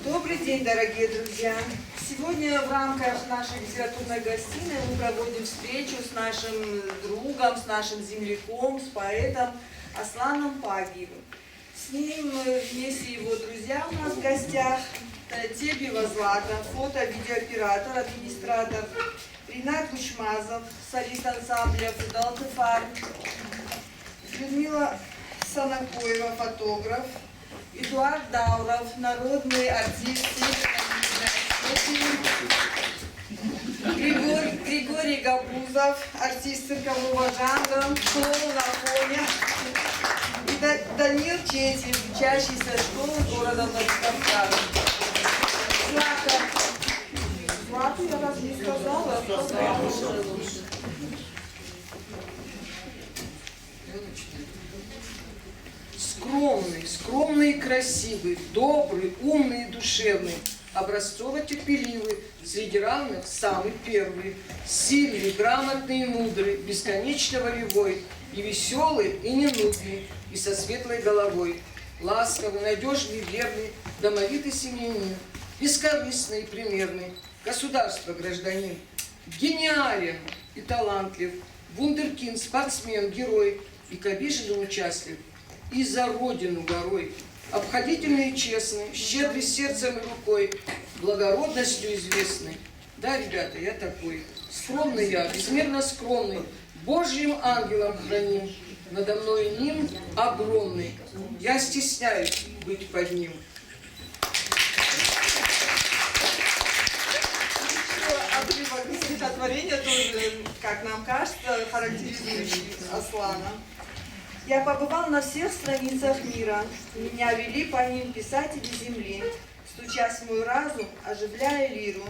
Добрый день, дорогие друзья! Сегодня в рамках нашей литературной гостиной мы проводим встречу с нашим другом, с нашим земляком, с поэтом Асланом Пагиевым. С ним вместе его друзья у нас в гостях: Тебева Злата, фото-видеооператор, администратор, Ринат Гучмазов, солист ансамбля Фудалтефар, Людмила Санакоева, фотограф, Эдуард Дауров, народный артист, Григорий Габузов, артист циркового жанра, клоун на фоне, и Данил Четин, учащийся школы города Владикавказа. Злата, я раз не сказала, скромный и красивый, добрый, умный и душевный, образцово-терпеливый, среди равных самый первый, сильный, грамотный и мудрый, бесконечно волевой, и веселый, и ненудный, и со светлой головой, ласковый, надежный, верный, домовитый семьянин, бескорыстный и примерный, государство гражданин, гениален и талантлив, вундеркинд, спортсмен, герой, и к обиженным участлив, и за родину горой, обходительный и честный, щедрый сердцем и рукой, благородностью известный. Да, ребята, я такой. Скромный я, безмерно скромный, Божьим ангелом храним, надо мной ним огромный. Я стесняюсь быть под ним. Отрывок стихотворения тоже, как нам кажется, характеризующий Аслана. Я побывал на всех страницах мира, меня вели по ним писатели земли, стучась в мой разум, оживляя лиру.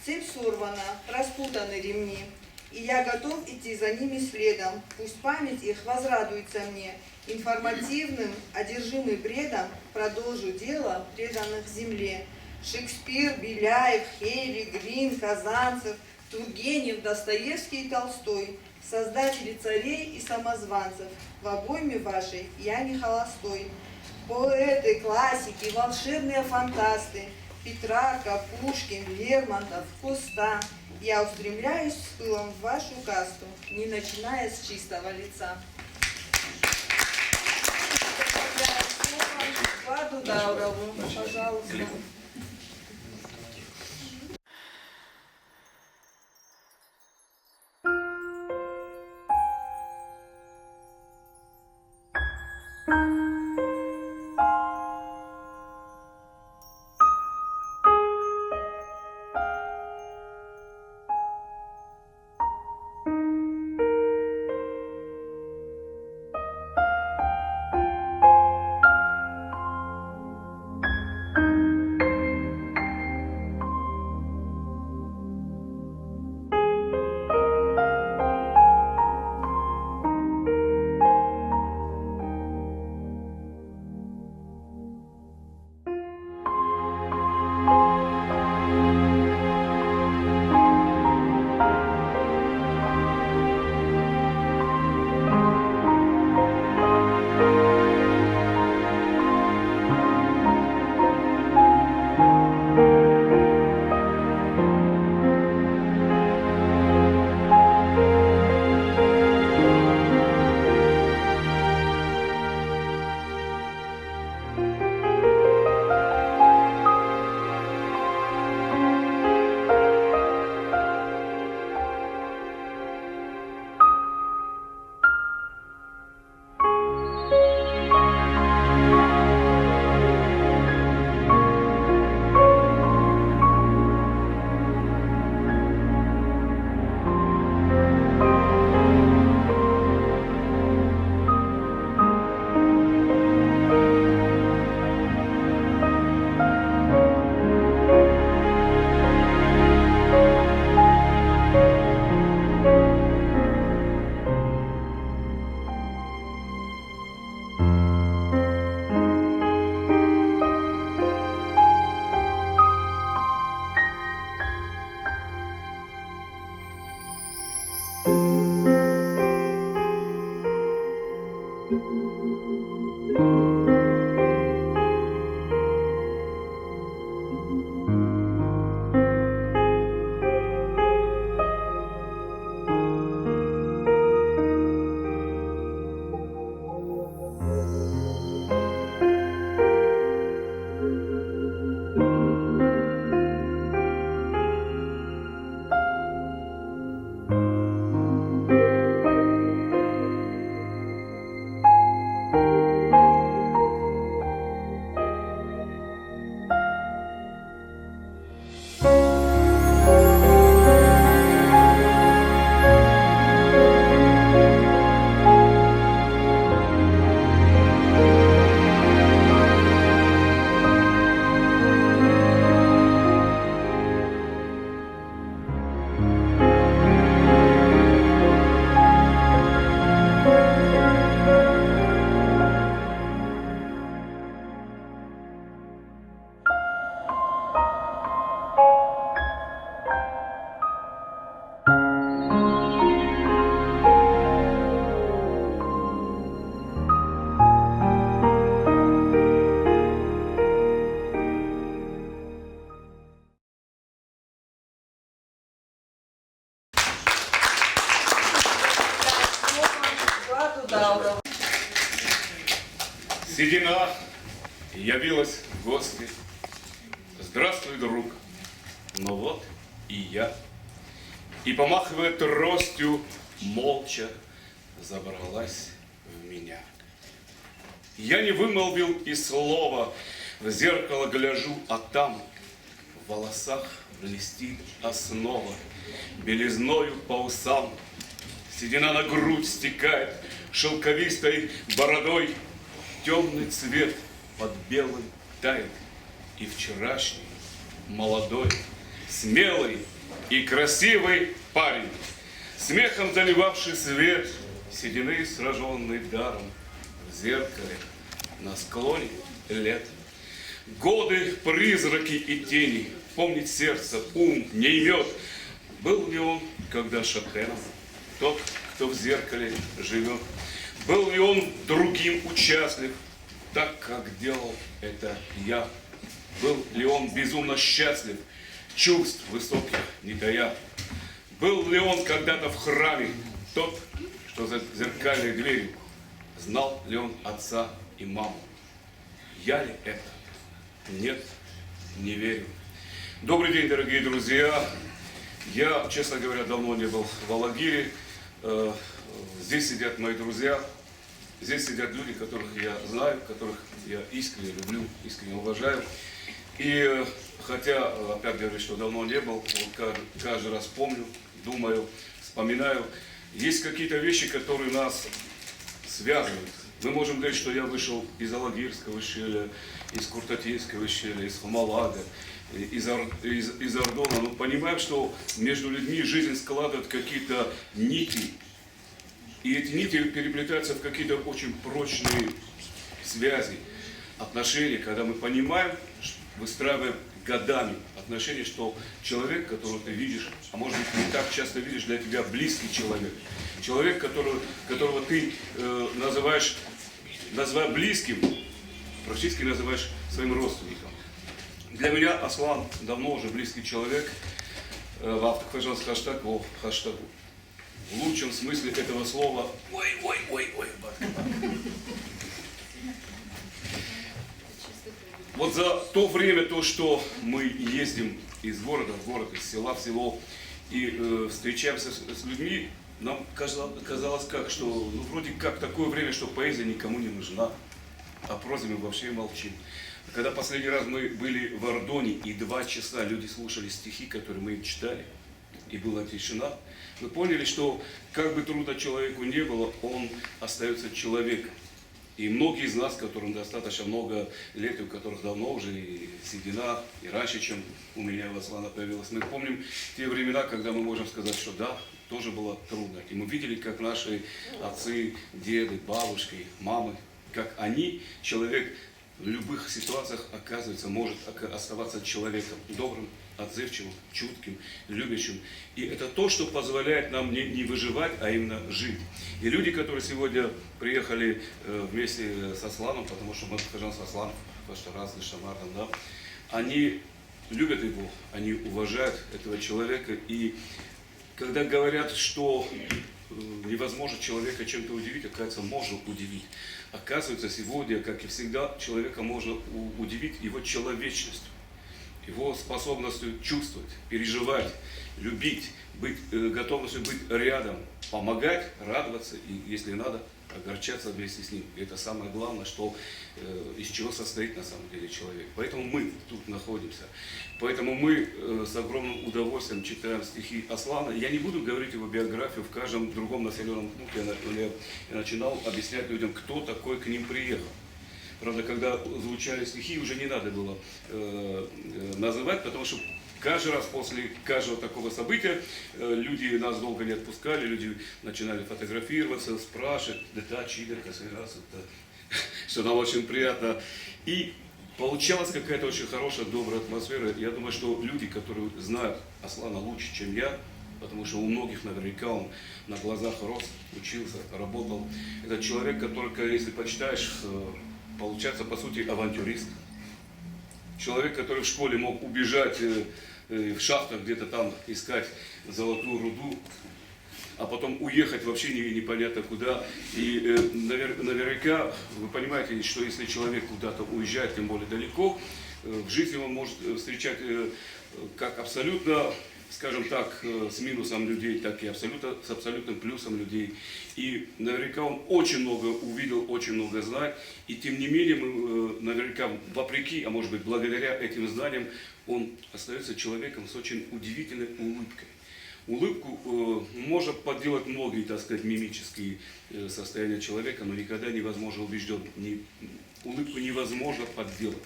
Цепь сорвана, распутаны ремни, и я готов идти за ними следом. Пусть память их возрадуется мне, информативным, одержимый бредом, продолжу дело преданных земле. Шекспир, Беляев, Хейли, Грин, Казанцев, Тургенев, Достоевский и Толстой, создатели царей и самозванцев, в обойме вашей я не холостой. Поэты, классики, волшебные фантасты, Петрарка, Пушкин, Лермонтов, Коста. Я устремляюсь с пылом в вашу касту, не начиная с чистого лица. Эдуарду Даурову, пожалуйста. Седина явилась в гости. Здравствуй, друг. Ну вот и я. И, помахивая тростью, молча забралась в меня. Я не вымолвил и слова, в зеркало гляжу, а там в волосах блестит основа, белизною по усам. Седина на грудь стекает шелковистой бородой, темный цвет под белым тает. И вчерашний, молодой, смелый и красивый парень, смехом заливавший свет, седины сраженный даром в зеркале на склоне лет. Годы, призраки и тени, помнить сердце, ум не имет. Был ли он, когда шатеном, тот, кто в зеркале живет? Был ли он другим участлив, так, как делал это я? Был ли он безумно счастлив, чувств высоких не тая? Был ли он когда-то в храме, тот, что за зеркальной дверью? Знал ли он отца и маму? Я ли это? Нет, не верю. Добрый день, дорогие друзья. Я, честно говоря, давно не был в Алагире. Здесь сидят мои друзья. Здесь сидят люди, которых я знаю, которых я искренне люблю, искренне уважаю. И хотя, опять говорю, что давно не был, вот каждый раз помню, думаю, вспоминаю. Есть какие-то вещи, которые нас связывают. Мы можем говорить, что я вышел из Алагирского ущелья, из Куртатинского ущелья, из Хомолага, из Ордона. Но понимаем, что между людьми жизнь складывает какие-то нити. И эти нити переплетаются в какие-то очень прочные связи, отношения, когда мы понимаем, выстраиваем годами отношения, что человек, которого ты видишь, а может быть не так часто видишь, для тебя близкий человек, человек, которого ты называя близким, практически называешь своим родственником. Для меня Аслан давно уже близкий человек, в автохважанс хэштагу. В лучшем смысле этого слова. Ой, батка. Вот за то время, что мы ездим из города в город, из села в село и встречаемся с людьми, нам казалось как, что вроде как такое время, что поэзия никому не нужна, о прозе мы вообще молчим. Когда последний раз мы были в Ордоне и 2 часа люди слушали стихи, которые мы им читали, и была тишина, мы поняли, что как бы трудно человеку не было, он остается человеком. И многие из нас, которым достаточно много лет, и у которых давно уже и седина, и раньше, чем у меня у Аслана появилась, мы помним те времена, когда мы можем сказать, что да, тоже было трудно. И мы видели, как наши отцы, деды, бабушки, мамы, как они, человек в любых ситуациях, оказывается, может оставаться человеком добрым, отзывчивым, чутким, любящим. И это то, что позволяет нам не выживать, а именно жить. И люди, которые сегодня приехали вместе с Асланом, потому что мы хожим с Асланом, раз да, они любят его, они уважают этого человека. И когда говорят, что невозможно человека чем-то удивить, оказывается, можно удивить. Оказывается, сегодня, как и всегда, человека можно удивить его человечностью, его способностью чувствовать, переживать, любить, готовностью быть рядом, помогать, радоваться и, если надо, огорчаться вместе с ним. И это самое главное, из чего состоит на самом деле человек. Поэтому мы тут находимся. Поэтому мы с огромным удовольствием читаем стихи Аслана. Я не буду говорить его биографию, в каждом другом населенном пункте я начинал объяснять людям, кто такой к ним приехал. Правда, когда звучали стихи, уже не надо было называть, потому что каждый раз после каждого такого события люди нас долго не отпускали, люди начинали фотографироваться, спрашивать, да, чидер, что нам очень приятно. И получалась какая-то очень хорошая, добрая атмосфера. Я думаю, что люди, которые знают Аслана лучше, чем я, потому что у многих наверняка он на глазах рос, учился, работал. Это человек, который, если почитаешь, получается, по сути, авантюрист. Человек, который в школе мог убежать в шахтах, где-то там искать золотую руду, а потом уехать вообще непонятно куда. И наверняка вы понимаете, что если человек куда-то уезжает, тем более далеко, в жизни он может встречать как абсолютно, скажем так, с минусом людей, так и абсолютно, с абсолютным плюсом людей. И наверняка он очень много увидел, очень много знает. И тем не менее, мы наверняка вопреки, а может быть благодаря этим знаниям, он остается человеком с очень удивительной улыбкой. Улыбку можно подделать многие, так сказать, мимические состояния человека, но никогда невозможно убежден. Улыбку невозможно подделать,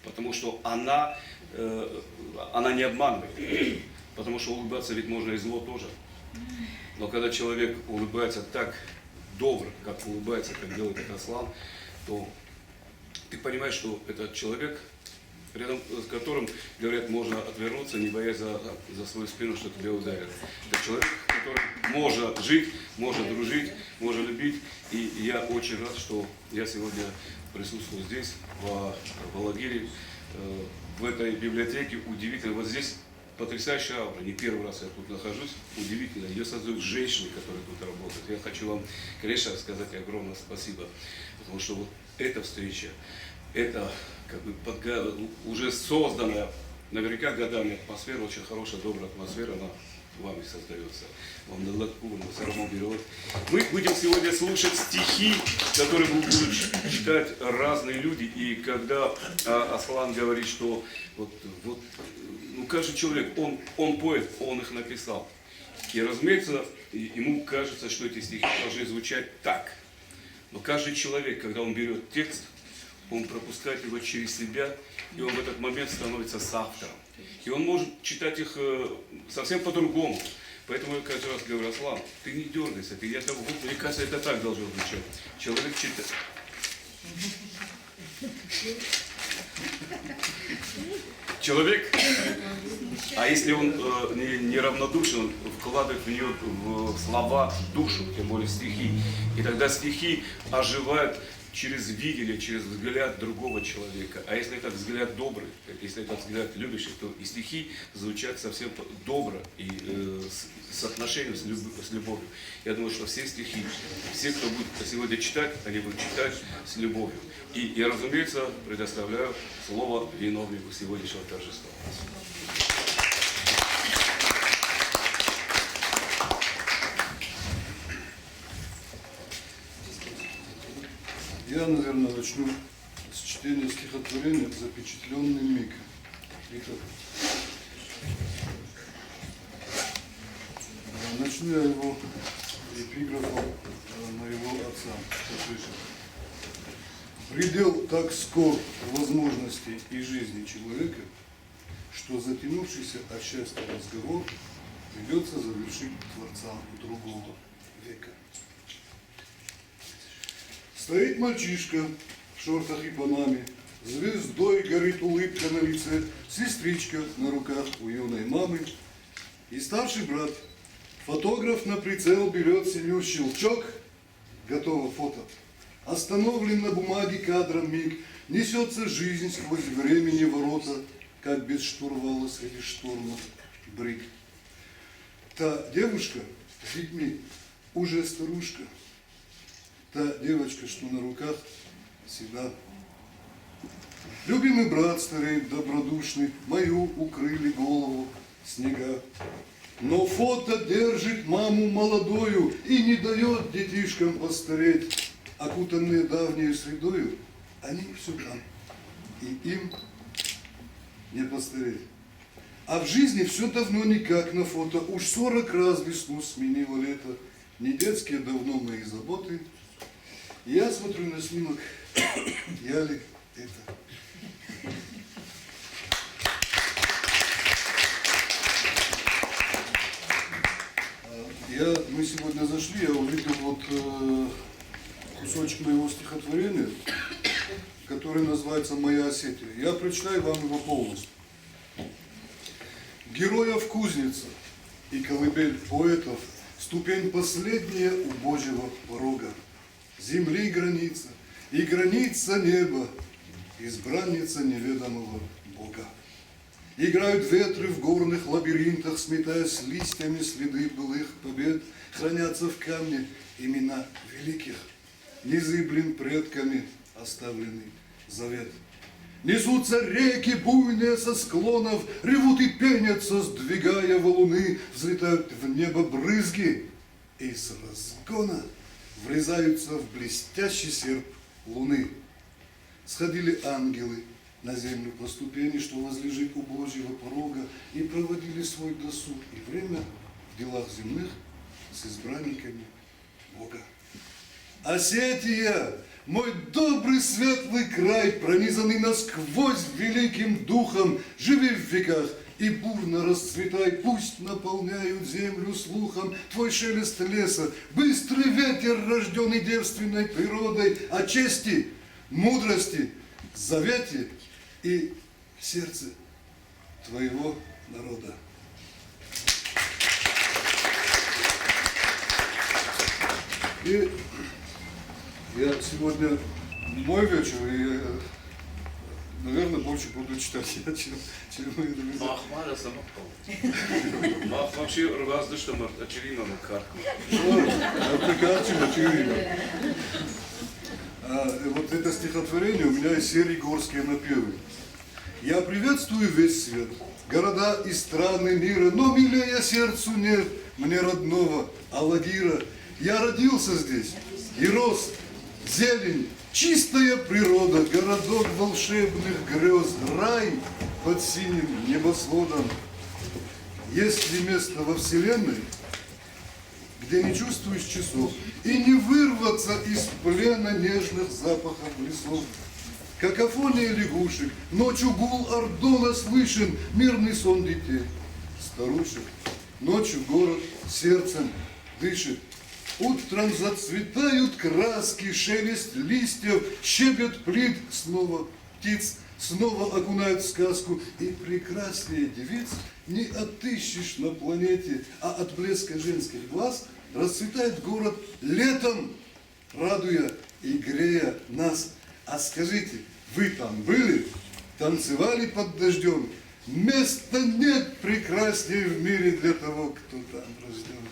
потому что она не обманывает. Потому что улыбаться ведь можно и зло тоже. Но когда человек улыбается так добро, как улыбается, как делает это Аслан, то ты понимаешь, что этот человек, рядом с которым, говорят, можно отвернуться, не боясь за свою спину, что тебя ударят. Это человек, с которым можно жить, можно дружить, можно любить. И я очень рад, что я сегодня присутствую здесь, в лагере, в этой библиотеке. Удивительно. Вот здесь потрясающая аура. Не первый раз я тут нахожусь. Удивительно. Ее создают женщины, которые тут работают. Я хочу вам, конечно, сказать огромное спасибо. Потому что вот эта встреча, это как бы уже созданная, наверняка годами атмосфера, очень хорошая, добрая атмосфера, она вами создается. Вам на лодку, на сарму берет. Мы будем сегодня слушать стихи, которые будут читать разные люди. И когда Аслан говорит, что ну, каждый человек, он поэт, он их написал. И, разумеется, ему кажется, что эти стихи должны звучать так. Но каждый человек, когда он берет текст, он пропускает его через себя, и он в этот момент становится соавтором. И он может читать их совсем по-другому. Поэтому я каждый раз говорю: Аслан, ты не дергайся, ты не того. Мне кажется, это так должно звучать. Человек читает. Человек, а если он неравнодушен, он вкладывает в нее в слова душу, тем более стихи. И тогда стихи оживают через видение, через взгляд другого человека. А если этот взгляд добрый, если этот взгляд любящий, то и стихи звучат совсем добро и с отношением, с любовью. Я думаю, что все стихи, все, кто будет сегодня читать, они будут читать с любовью. И я, разумеется, предоставляю слово виновнику сегодняшнего торжества. Я, наверное, начну с чтения стихотворения «Запечатленный миг». Итак, начну я его эпиграфом моего отца. Предел так скор возможностей и жизни человека, что затянувшийся от счастья разговор придется завершить творцам другого века. Стоит мальчишка в шортах и панаме, звездой горит улыбка на лице, сестричка на руках у юной мамы. И старший брат, фотограф на прицел берет семью, щелчок, готово фото. Остановлен на бумаге кадром миг, несется жизнь сквозь времени ворота, как без штурвала среди штормов брик. Та девушка с детьми уже старушка. Та девочка, что на руках, всегда. Любимый брат старый, добродушный, мою укрыли голову снега. Но фото держит маму молодою и не дает детишкам постареть. Окутанные давней средою, они все там, и им не постареть. А в жизни все давно никак на фото, уж 40 раз весну сменило лето. Не детские давно мои заботы. Я смотрю на снимок, я ли это? Мы сегодня зашли, я увидел вот кусочек моего стихотворения, который называется «Моя Осетия». Я прочитаю вам его полностью. Героев кузница и колыбель поэтов, ступень последняя у Божьего порога. Земли граница и граница неба, избранница неведомого Бога. Играют ветры в горных лабиринтах, сметая с листьями следы былых побед. Хранятся в камне имена великих, незыблем предками оставленный завет. Несутся реки буйные со склонов, ревут и пенятся, сдвигая валуны, взлетают в небо брызги и с разгона врезаются в блестящий серп луны. Сходили ангелы на землю по ступени, что возлежит у Божьего порога, и проводили свой досуг и время в делах земных с избранниками Бога. Осетия, мой добрый светлый край, пронизанный насквозь великим духом, живи в веках и бурно расцветай, пусть наполняют землю слухом твой шелест леса, быстрый ветер, рожденный девственной природой, о чести, мудрости, завете и сердце твоего народа. И я сегодня мой вечер, и я, наверное, больше буду читать, чем вы это везде. Махмара самопал. Мах вообще воздушно очевидно на картку. Это картина очевидно. Вот это стихотворение у меня из серии «Горские напевы». Я приветствую весь свет, города и страны мира, но милее сердцу нет мне родного Алагира. Я родился здесь и рос, зелень, чистая природа, городок волшебных грез, рай под синим небосводом. Есть ли место во вселенной, где не чувствуешь часов и не вырваться из плена нежных запахов лесов? Какофония лягушек, ночью гул ордона слышен, мирный сон детей, старушек. Ночью город сердцем дышит. Утром зацветают краски, шелест листьев, щебет плит, снова птиц, снова окунают в сказку. И прекраснее девиц не отыщешь на планете, а от блеска женских глаз расцветает город летом, радуя и грея нас. А скажите, вы там были? Танцевали под дождем? Места нет прекраснее в мире для того, кто там рожден.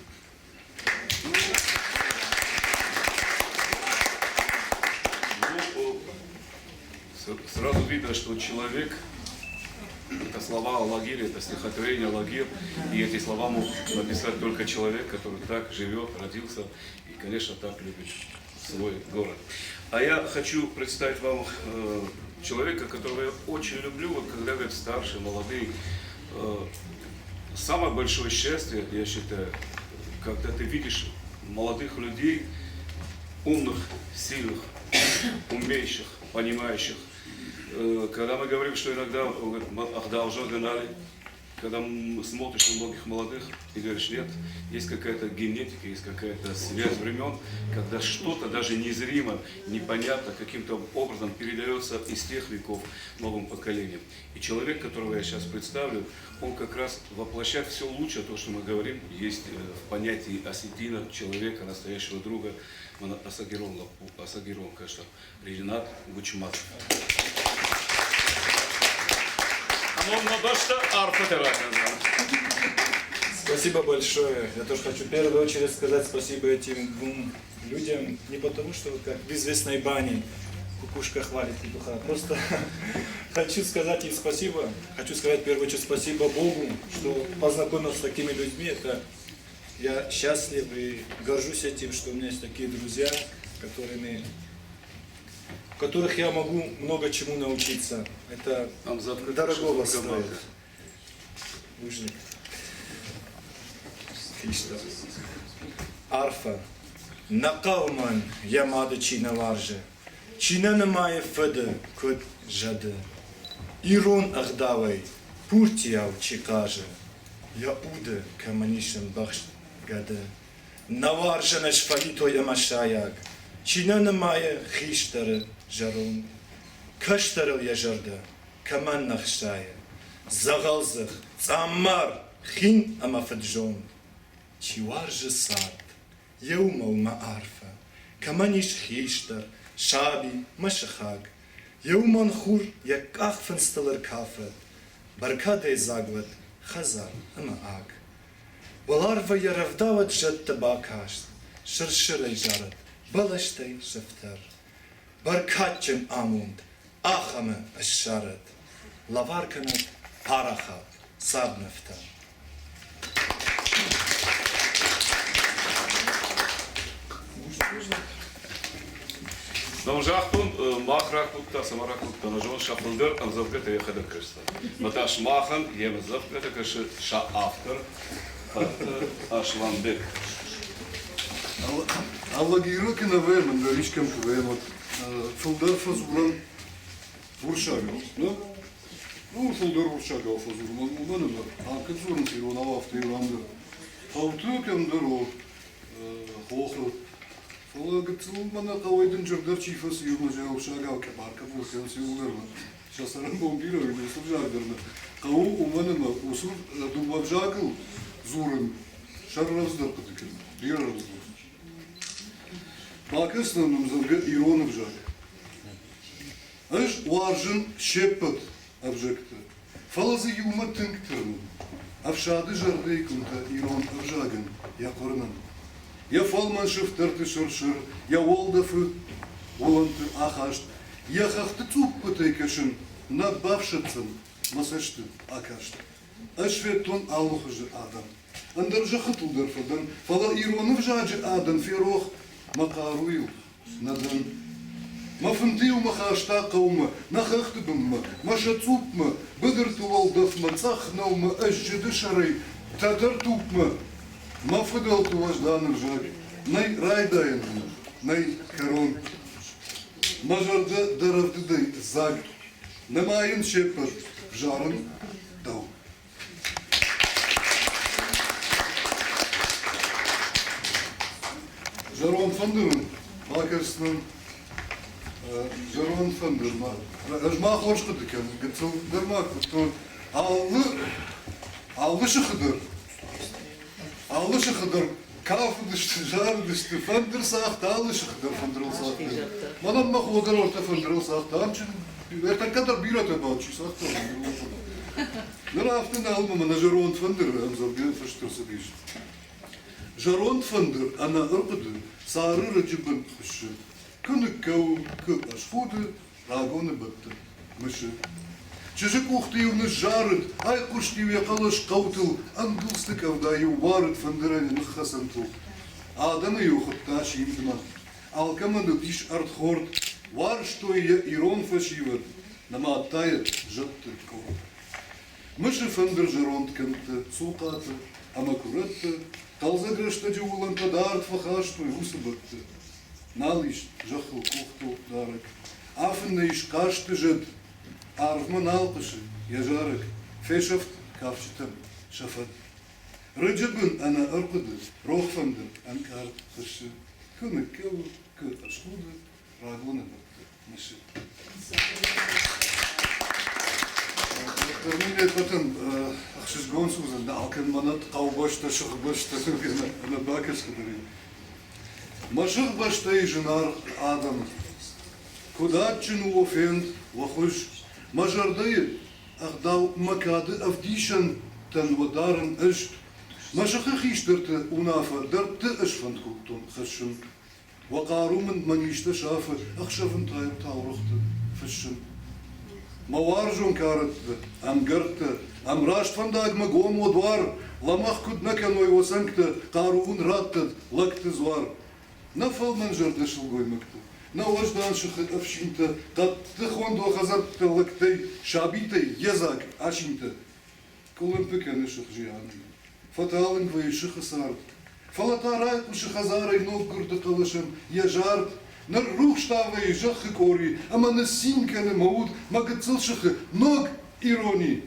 Сразу видно, что человек, это слова Алагир, это стихотворение Алагир, и эти слова мог написать только человек, который так живет, родился и, конечно, так любит свой город. А я хочу представить вам человека, которого я очень люблю, вот когда говорят старшие, молодые. Самое большое счастье, я считаю, когда ты видишь молодых людей, умных, сильных, умеющих, понимающих. Когда мы говорим, что иногда, когда уже гнали, когда смотришь на многих молодых и говоришь, нет, есть какая-то генетика, есть какая-то связь времен, когда что-то даже незримо, непонятно, каким-то образом передается из тех веков новым поколениям. И человек, которого я сейчас представлю, он как раз воплощает все лучшее, то, что мы говорим, есть в понятии осетина, человека, настоящего друга, Асагирон, конечно, Ренат Гучматов. Спасибо большое. Я тоже хочу в первую очередь сказать спасибо этим двум людям. Не потому, что как в известной бане кукушка хвалит петуха. Просто хочу сказать им спасибо. Хочу сказать в первую очередь спасибо Богу, что познакомился с такими людьми. Это я счастлив и горжусь этим, что у меня есть такие друзья, которых я могу много чему научиться. Это дорогого стоит. Лужник. Арфа. Накалман ямады чина варже. Чина намае феде код жаде. Ирон ахдавай пуртияв чекаже. Я уде каманишем бахш гаде. Наварже наш фалито ямашаяг. Чина намае хиштаре жарон. Каштарел яжарда. Каман нахшая. Загалзах. Цаммар. Хин амафаджон. Чиварже сад. Еумал маарфа. Каманиш хиштар. Шаби машахаг. Еуман хур як ахфен сталер кафе. Баркадей заглад, хазар, ак. Баларва яравдават жат табакаш, шыршырай жарат, балаштай шефтер. Баркатчым амунд, ахамы ашарат, лаварканат параха сабнефтер. Домжахтун махракутта самаракутта нажон шафундер анзавгата яхада кышта. Маташ махан ем завгата кышы ша автор Ашланбек. Аллагирок на вермен да ричкам квемот. Фулдер фазуран вуршагал, да? Ну, фулдер вуршагал фазуран. Уманım halka zorun tiro na hafta yılanda. Havtuk dero hoğlu. Fala gitsin bana kavaydın jörder çifası yurmaca vurşagal kebarka vurkan siyularla. Şasaran bombira öyle sırjaglarla. Kavu umanım usul dubavjagal zorun. Şarrazdır kıtıkın. Diğerrazdır. Pakistan iron обжаг. Аж важен шепот обжекта. Фалазы юма тынктырн. Авшады жарды кунта ирон обжаган. Я корнан. Я фалман шифтырты шыршыр. Я волдафы воланты ахашт. Я хахты цуппытай кашын. Надбавшыцын. Масашты акашт. Ашветон алмухыжы адам. Андыржы хытылдырфыдан. Фала ироны вжаджы адан ферох. مقارويو ندن ما فنتيو ما خاشتا قوما ما خختبما ما شتوبما بدرت والدف ما تسخنا وما أجد شري تدرتوبما ما فضلت وجدان رجال ناي رايداين ناي كرون ما جرد درفت دي زاق نماين شبر جارن دو Жарон Фандерн, Макерстен, Жарон Фандерн, Рожмах Оршкадыкен, Гацел Дермак, Аллы Шахыдыр, Кафы дышты, Жар дышты, Фандер сақты, Аллы Шахыдыр Фандерл сақты. Манам мах одар орта Фандерл сақты, амчын, эртен кадар бират абачи сақты. Ныр афтын алма на Жарон Фандер, амзорген фаштырсы бишт. Жарон Фандер, она ырпыды, сары рыжыбын хышы. Күні кәу, көк ашхуды, рагоны бітті, мышы. Чыжык уқтыюны жарыд, ай құштиве қалыш қаутыл, ангылсты кавдайы варыд Фандерәні мұхасантыл. Аданы юхытта шимдыма. Алкаманы диш артхорд, вар что я ирон фашивад, нама аттайы жытты ковод. Мышы Фандер Жарон тканты, сулқаты, амакуратты, Талза грышта уланта дарт фахашту и усыбытты. Налиш жахыл кухту дарык. Афынна иш кашты жет. Арвман алпышы, яжарык. Фешафт кавчытым шафат. Рыджыбын ана ырпыды, рохфанды анкар тышы. Күні кеу, кы ашкуды, рагуны бытты. Мышы. Termine потом ахшиш гонсузан да алкен манат қаубашта шықбашта на бакашкадары. Машық башта и жинар адам. Куда чину офенд вахуш. Мажардайы ахдау макады авдишан тан вадаран иш. Машықы хиштырты унафа дартты ишфанд куктун хышын. Вақарумын маништа шафы ахшафын тайып таурықты фышын. Маваржон каратты, амгартты, амрашт фандаг магом одвар, ламах куднака ной осанкты, каруун раттыд, лакты звар. На фалман жарды шылгой мыкты, на ождан шыхы авшинты, татты хондо хазартты лакты, шабиты, язак, ашинты. Колым пекені шых жианды, фаталын вай шыхы сард. Фалатарай шыхазарай ног гурды калышым, яжард, на рухштавы жахы кори, ама на синьканы маут, магацыл шахы, ног иронии.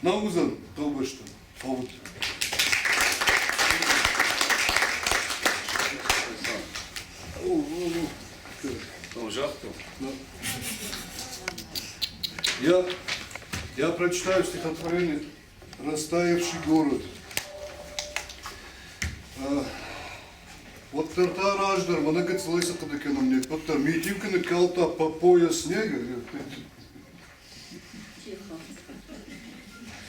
Наузан, толбашта, фаут. Я прочитаю стихотворение «Растаявший город». Вот тартар аждар, вона гацлайса кадыкена мне, поттар митивканы калта по пояс снега.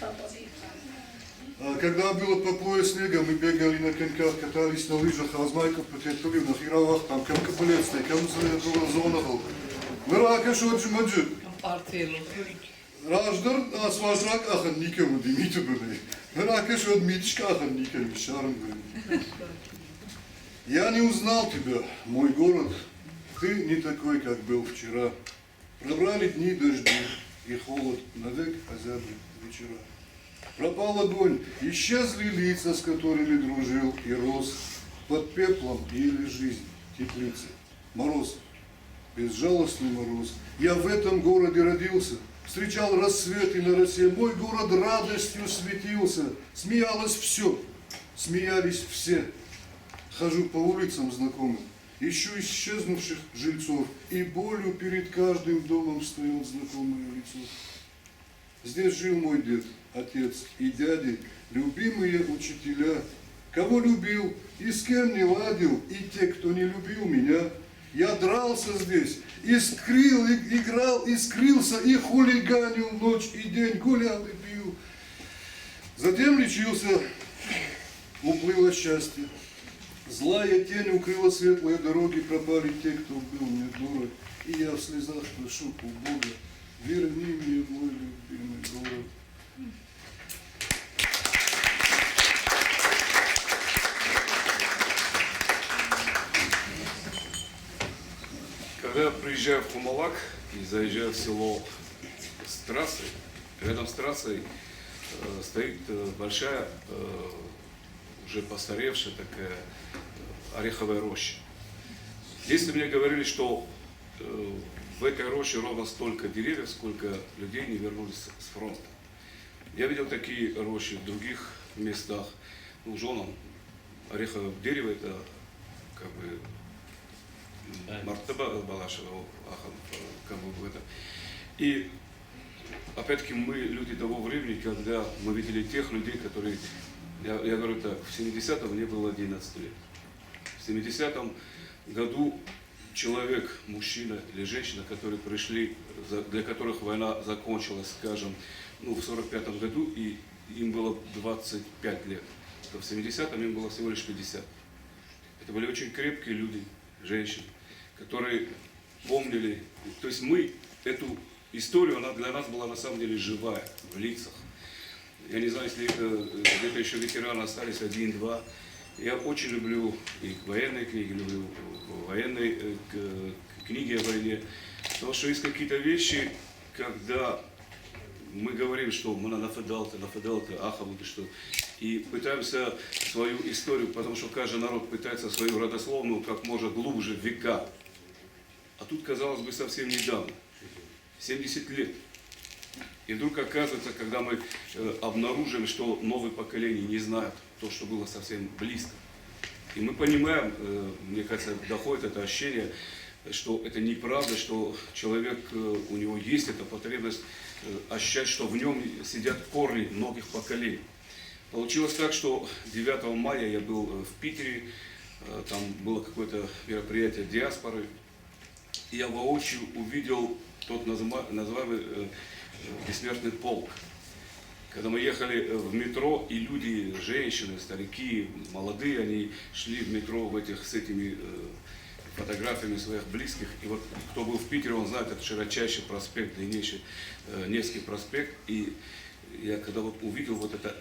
А когда было по пояс снега, мы бегали на коньках, катались на лыжах, а Азмайков потянули на хиравах, там камкабалецной, камзона был. Мирака шоджи-маджи. Раждар, асважрак ахан никому димиту были. Мирака шод митишка ахан никому шарм были. Я не узнал тебя, мой город. Ты не такой, как был вчера. Пробрали дни дожди и холод, навек озябли вечера. Пропал огонь, исчезли лица, с которыми дружил и рос. Под пеплом или жизнь, теплицы, мороз, безжалостный мороз. Я в этом городе родился, встречал рассветы на росе. Мой город радостью светился, смеялось все, смеялись все. Хожу по улицам знакомым, ищу исчезнувших жильцов, и болью перед каждым домом встает знакомое лицо. Здесь жил мой дед, отец и дяди, любимые учителя. Кого любил и с кем не ладил, и те, кто не любил меня. Я дрался здесь, искрил, играл, искрился, и хулиганил ночь и день, гулял и пил. Затем лечился, уплыло счастье. Злая тень укрыла светлые дороги, пропали те, кто был мне дорог. И я в слезах прошу у Бога, верни мне мой любимый город. Когда я приезжаю в Кумалак и заезжаю в село с трассой, рядом с трассой стоит большая, уже постаревшая такая ореховая роща. Если мне говорили, что в этой роще ровно столько деревьев, сколько людей не вернулись с фронта. Я видел такие рощи в других местах. Ну, женам ореховое дерево — это как бы мартаба балашева, как бы в этом. И опять-таки мы люди того времени, когда мы видели тех людей, которые, я говорю так, в 70-м мне было 11 лет. В 70-м году человек, мужчина или женщина, которые пришли, для которых война закончилась, скажем, ну, в 45-м году, и им было 25 лет, то в 70-м им было всего лишь 50. Это были очень крепкие люди, женщины, которые помнили, то есть мы эту историю, она для нас была на самом деле живая, в лицах. Я не знаю, если где-то еще ветераны остались, 1-2. Я очень люблю и военные книги, люблю военные книги о войне, потому что есть какие-то вещи, когда мы говорим, что мы нафедалка, аха, вот и что, и пытаемся свою историю, потому что каждый народ пытается свою родословную как можно глубже, века. А тут, казалось бы, совсем недавно, 70 лет. И вдруг оказывается, когда мы обнаружим, что новые поколения не знают то, что было совсем близко. И мы понимаем, мне кажется, доходит это ощущение, что это неправда, что человек, у него есть эта потребность ощущать, что в нем сидят корни многих поколений. Получилось так, что 9 мая я был в Питере, там было какое-то мероприятие диаспоры, и я воочию увидел тот называемый бессмертный полк. Когда мы ехали в метро, и люди, женщины, старики, молодые, они шли в метро с этими фотографиями своих близких. И вот кто был в Питере, он знает, это широчайший проспект, длиннейший Невский проспект. И я когда вот увидел вот это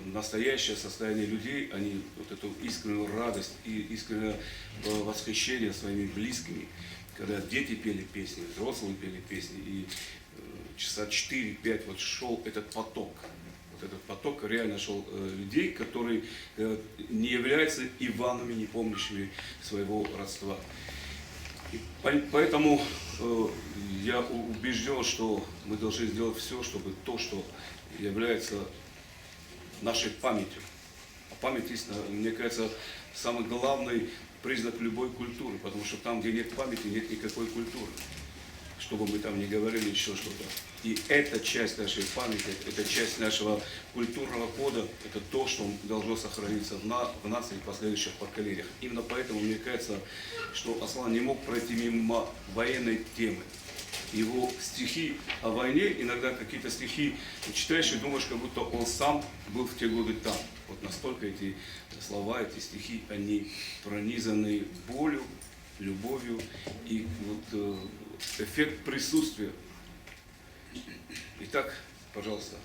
настоящее состояние людей, они вот эту искреннюю радость и искреннее восхищение своими близкими, когда дети пели песни, взрослые пели песни, и часа 4-5 вот шел этот поток. Вот этот поток реально шел людей, которые не являются Иванами, не помнящими своего родства. И поэтому я убежден, что мы должны сделать все, чтобы то, что является нашей памятью. А память есть, мне кажется, самый главный признак любой культуры, потому что там, где нет памяти, нет никакой культуры. Что бы мы там ни говорили, еще что-то. И эта часть нашей памяти, эта часть нашего культурного кода, это то, что должно сохраниться в нас и в последующих поколениях. Именно поэтому мне кажется, что Аслан не мог пройти мимо военной темы. его стихи о войне, иногда какие-то стихи читаешь и думаешь, как будто он сам был в те годы там. Вот настолько эти слова, эти стихи, они пронизаны болью, любовью и вот эффект присутствия. Итак, пожалуйста.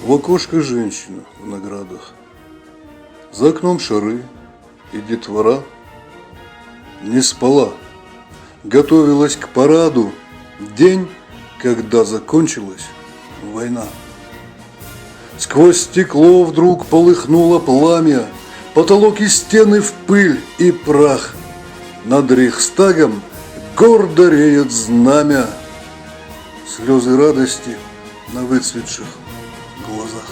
В окошко женщина в наградах. За окном шары и детвора. Не спала, готовилась к параду. День, когда закончилась война. Сквозь стекло вдруг полыхнуло пламя, потолок и стены в пыль и прах. Над Рейхстагом гордо реет знамя, слезы радости на выцветших глазах.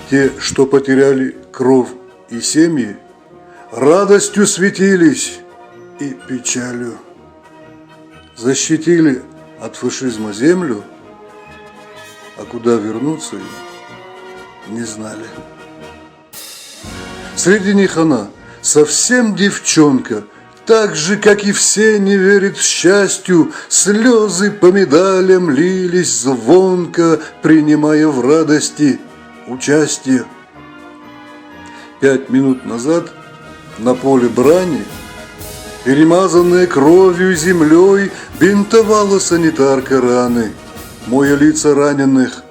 Те, что потеряли кровь и семьи, радостью светились и печалью. Защитили от фашизма землю, а куда вернуться им не знали. Среди них она, совсем девчонка, так же, как и все, не верит в счастью. Слезы по медалям лились звонко, принимая в радости участие. 5 минут назад на поле брани, перемазанная кровью и землей, бинтовала санитарка раны, моя лица раненых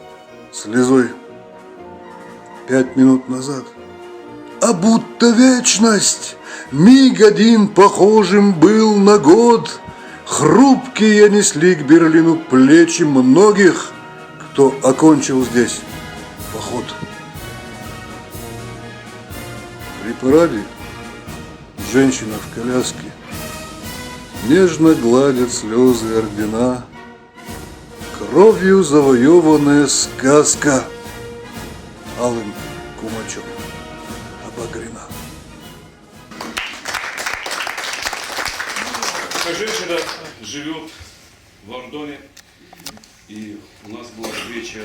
слезой. 5 минут назад, а будто вечность, миг один похожим был на год. Хрупкие несли к Берлину плечи многих, кто окончил здесь поход. При параде женщина в коляске нежно гладит слезы ордена. Кровью завоеванная сказка алым кумачом обогрена. Эта женщина живет в Ардоне, и у нас была встреча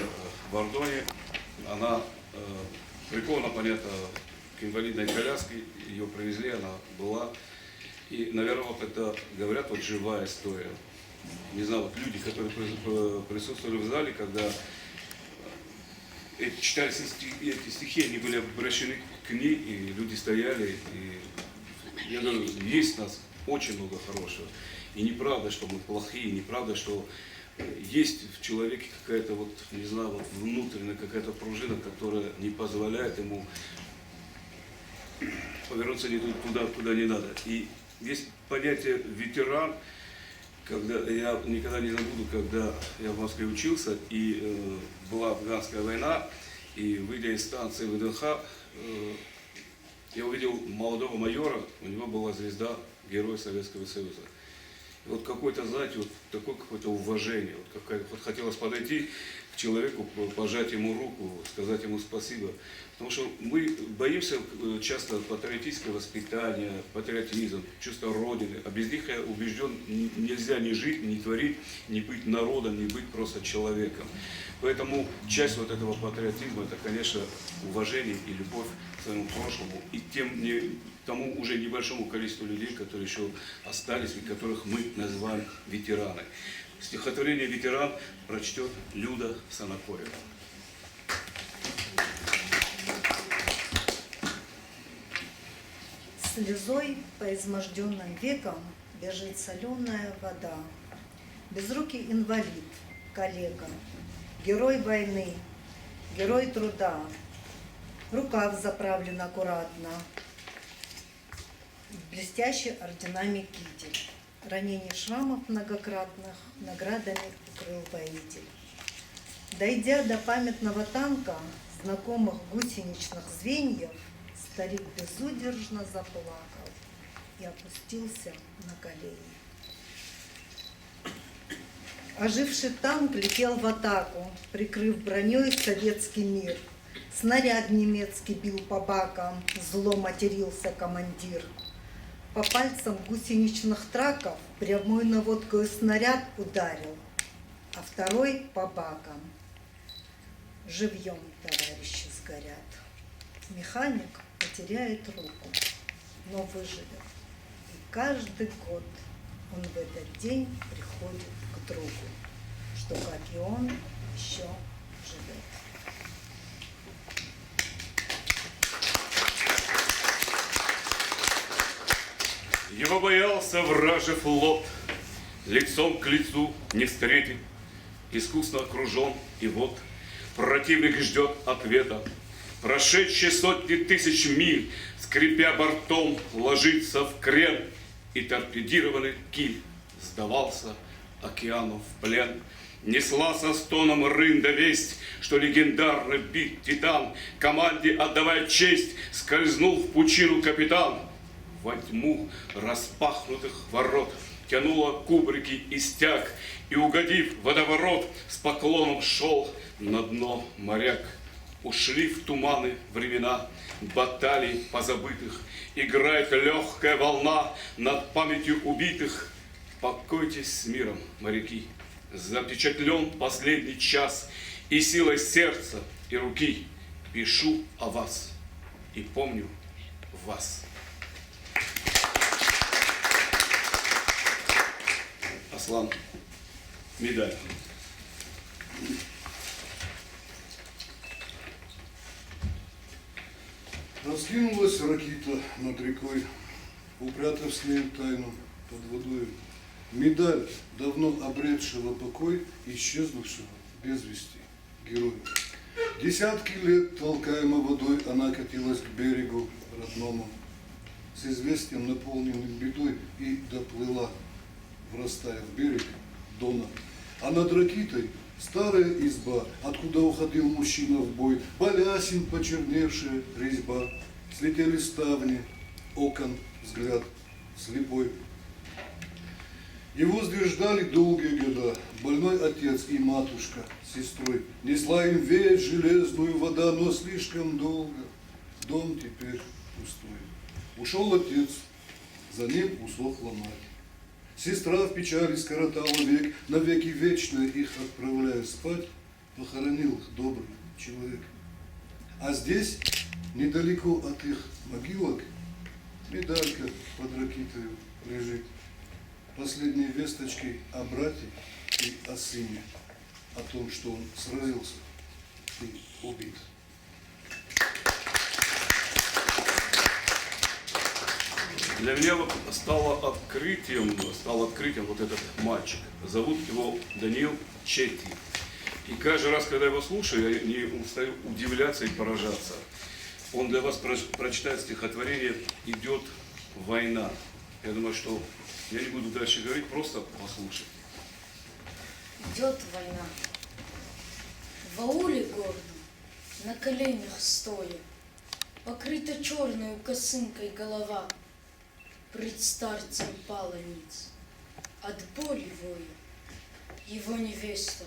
в Ардоне. Она прикована, понятно, к инвалидной коляске, ее привезли, она была. И, наверное, вот это, говорят, вот живая история. Не знаю, вот люди, которые присутствовали в зале, когда читали эти стихи, они были обращены к ней, и люди стояли. И я говорю, есть у нас очень много хорошего. И неправда, что мы плохие, неправда, что есть в человеке какая-то вот, не знаю, вот внутренняя какая-то пружина, которая не позволяет ему повернуться не туда, куда не надо. И есть понятие ветеран, когда я никогда не забуду, когда я в Москве учился, и была афганская война, и выйдя из станции ВДНХ, я увидел молодого майора, у него была звезда Героя Советского Союза. И вот какое-то, знаете, вот такое какое-то уважение, вот хотелось подойти к человеку, пожать ему руку, сказать ему спасибо. Потому что мы боимся часто патриотическое воспитание, патриотизм, чувство Родины. А без них, я убежден, нельзя ни жить, ни творить, ни быть народом, ни быть просто человеком. Поэтому часть вот этого патриотизма, это, конечно, уважение и любовь к своему прошлому и тому уже небольшому количеству людей, которые еще остались и которых мы называем ветераны. Стихотворение «Ветеран» прочтет Люда Санакорева. Слезой по изможденным векам бежит соленая вода. Безрукий инвалид, коллега, герой войны, герой труда. Рукав заправлен аккуратно, блестящий орденами китель. Ранений шрамов многократных наградами укрыл воитель. Дойдя до памятного танка, знакомых гусеничных звеньев, старик безудержно заплакал и опустился на колени. Оживший танк летел в атаку, прикрыв броней советский мир. Снаряд немецкий бил по бакам, зло матерился командир. По пальцам гусеничных траков прямой наводкой снаряд ударил, а второй по бакам. Живьем товарищи сгорят. Механик потеряет руку. но выживет. И каждый год он в этот день приходит к другу, что, как и он, еще живет. Его боялся вражий флот, лицом к лицу не встретить, искусно окружен, и вот противник ждет ответа. Прошедшие сотни тысяч миль, скрипя бортом, ложится в крен, и торпедированный киль сдавался океану в плен. Несла со стоном рында весть, что легендарный бит Титан, команде отдавая честь, скользнул в пучину капитан. Во тьму распахнутых ворот тянуло кубрики и стяг, и, угодив в водоворот, с поклоном шел на дно моряк. Ушли в туманы времена баталий позабытых, играет легкая волна над памятью убитых. Покойтесь с миром, моряки, запечатлен последний час, и силой сердца и руки пишу о вас и помню вас. Аслан, медаль. Раскинулась ракита над рекой, упрятав с ней тайну под водой. Медаль давно обретшего покой, исчезнувшего без вести героя. Десятки лет, толкаемой водой, она катилась к берегу родному, с известием, наполненным бедой, и доплыла, врастая в берег Дона. А над ракитой старая изба, откуда уходил мужчина в бой, балясин почерневшая резьба, слетели ставни, окон взгляд слепой. Его здесь ждали долгие года, больной отец и матушка с сестрой. Несла им весть железную вода, но слишком долго, дом теперь пустой. Ушел отец, за ним усохла мать. Сестра в печали скоротала век, навеки вечные их отправляя спать, похоронил их добрый человек. А здесь, недалеко от их могилок, медалька под ракитою лежит. Последние весточки о брате и о сыне, о том, что он сразился и убит. Для меня вот стало открытием вот этот мальчик. Зовут его Даниил Четти. И каждый раз, когда я его слушаю, я не устаю удивляться и поражаться. Он для вас прочитает стихотворение «Идет война». Я думаю, что я не буду дальше говорить, просто послушайте. Идет война. В ауле гордом, на коленях стоя, покрыта черной косынкой голова, пред старцем пала ниц. От боли воя его невеста,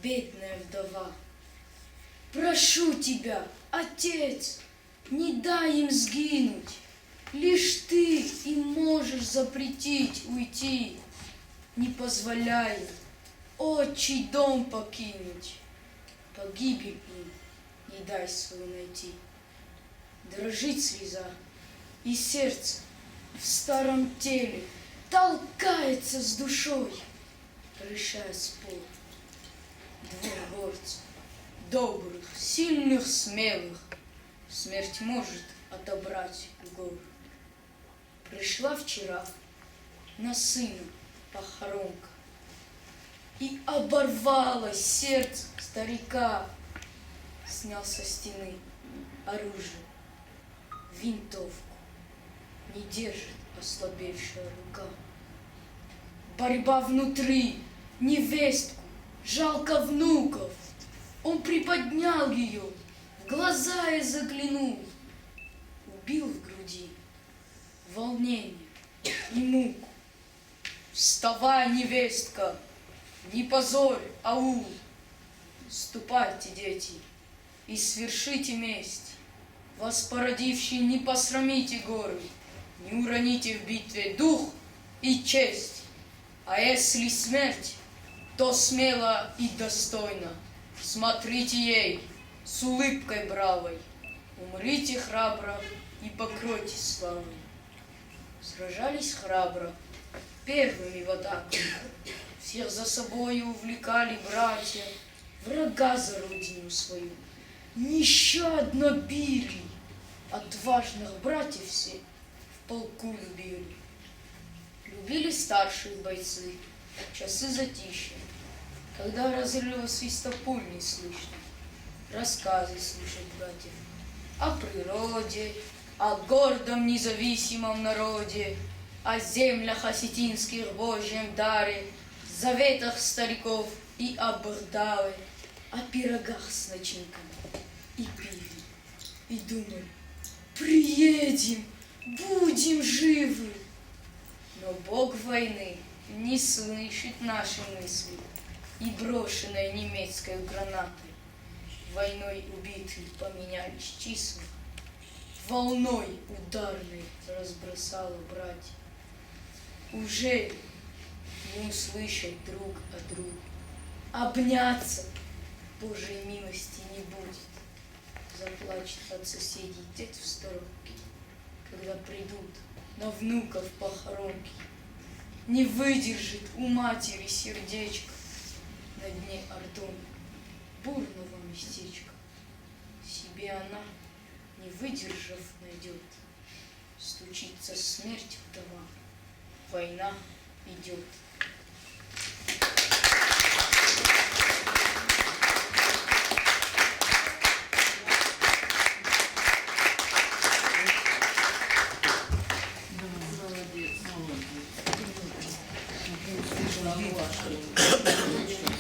бедная вдова. Прошу тебя, отец, не дай им сгинуть. Лишь ты им можешь запретить уйти. Не позволяй им отчий дом покинуть. Погибель им не дай свою найти. Дрожит слеза, и сердце в старом теле толкается с душой, решая спор. Двое борцев, добрых, сильных, смелых, смерть может отобрать у гор. Пришла вчера на сына похоронка, и оборвалось сердце старика. Снял со стены оружие, винтовку, не держит ослабевшая рука. Борьба внутри, невестку, жалко внуков. Он приподнял ее, в глаза и заглянул. Убил в груди волнение и муку. Вставай, невестка, не позорь аул. Ступайте, дети, и свершите месть. Вас породившие не посрамите горы, не уроните в битве дух и честь. А если смерть, то смело и достойно. Смотрите ей с улыбкой бравой, умрите храбро и покройтесь славой. Сражались храбро, первыми в атаку. Всех за собой увлекали братья, врага за родину свою. Нещадно били, отважных братьев все в полку любили. Любили старшие бойцы, часы затишья, когда разрыва свиста пуль не слышно. Рассказы слушать братьев о природе, о гордом независимом народе, о землях осетинских Божьем даре, заветах стариков и об Бардаве, о пирогах с начинками. И пили, и думали, приедем, будем живы. Но Бог войны не слышит наши мысли, и брошенной немецкой гранатой войной убитые поменялись числа, волной ударной разбросала братьев. Уже не услышать друг о друге, обняться Божьей милости не будет. Заплачет от соседей дед в сторонке, когда придут на внуков похоронки. Не выдержит у матери сердечко на дне Ордона бурного местечка. Себе она, не выдержав, найдет. Стучится смерть в дома, война идет.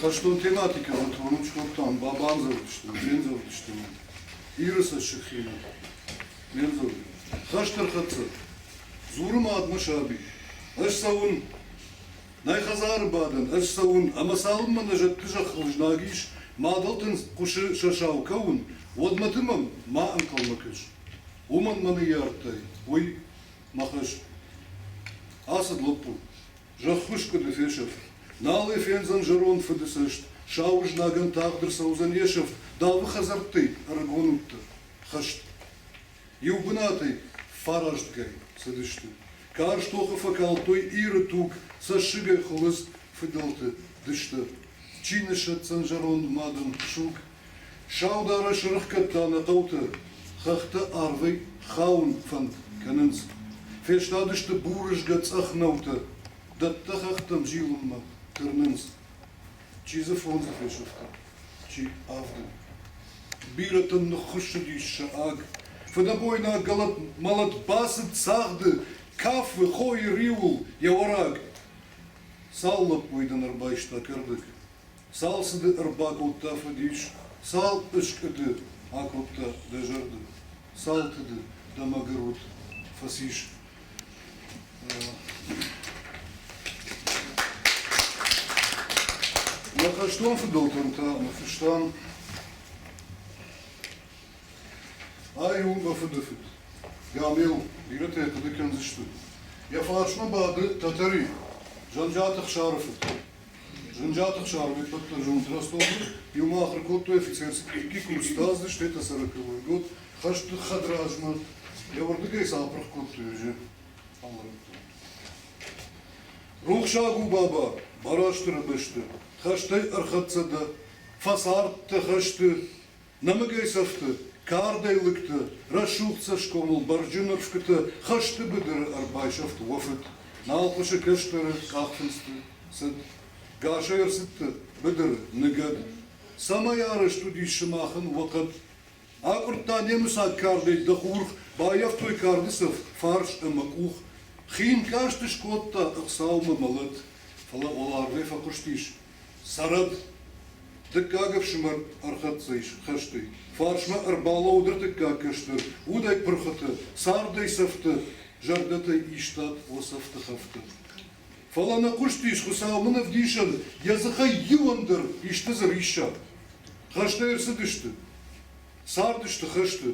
Haşton tematika vatvanım çoktan babam zavutuştum, ben zavutuştum. İrısa şıkhina, ben zavutuştum. Haştır hatsı, zuruma admış abi. Aş savun, nay hazar badan, aş savun, ama salın mana jattışa khılжnagiş, madaltın kuşu şaşav kavun, odmatımam ma ankalmakış. Uman manı yartay, oy mahaş. Asad lopu, jahhushka defeshef. Налы фензан жарон федесышт, шауж наган тагдыр саузан ешев, далвы хазарты, арагонутты, хашт. Юбнаты фараждгай, садышты. Карштоха факалтой ирытук, сашигай хлыс феделты, дышты. Чинышат санжарон мадан шук. Шаудара шрахкатана тауты, хахта арвай хаун фанд канынс. Фештадышты бурыжгац ахнауты, датта хахтам жилумма. Tırnınız, çize fonza feşofta, çi avdı. Biratın nıkhışı dişşa ag, fıda boyna galat malat basit sağdı, kaf ve hoy rivul yavarag. Sallap boydan arbayışta kırdık, salsıdı arbak otta fıdiş, sal ışkıdı akutta dejardı, saltıdı damagarut fasiş. Я verstond verdoten taal, maar verstaan. Ayun vafıdıfıd. Gamil, bir ötede kenzişti. Ya farşma badı tatari. Janjatık şarıfıd. Janjatık şarıfıd, patla juntrastovu. Yuma ahır kotu офицерский. İki kurstazdı, штета 40-й год. Хаштı хадражма. Я вардыгай сапрах kotu yüce. Ruhşagu baba, baraştırı bıştı. Хаштay arxatsada, fasarttı haştı, namıgaysafttı, kardaylıktı, raşuqtsa şkomul, barjınovkıtı, haştı bıdırı arbayşaftı, vafıt, nalqışı kaştırı, kahfınstı, sıd, gaşayır sıttı, bıdırı, nıgad, samayarıştı dişimahın vakat, akırtta nemusak karday dağurq, bayaftoy kardisaf, farş ımakuq, xin kaştış kotta, ıqsavma malat, fala olarvay fakuştiş, Sarad, dıkkagıf şımar arxatsayış, xaştı. Farşma arbalaudır dıkkagıştır. Uday pırxıtı, sarday saftı, jardatay iştat o saftı haftı. Falana kuştiş, xusavmına vdişan, yazıqa yıvandır, iştizir işa. Xaştı ersi düştü. Sar düştü, xaştı.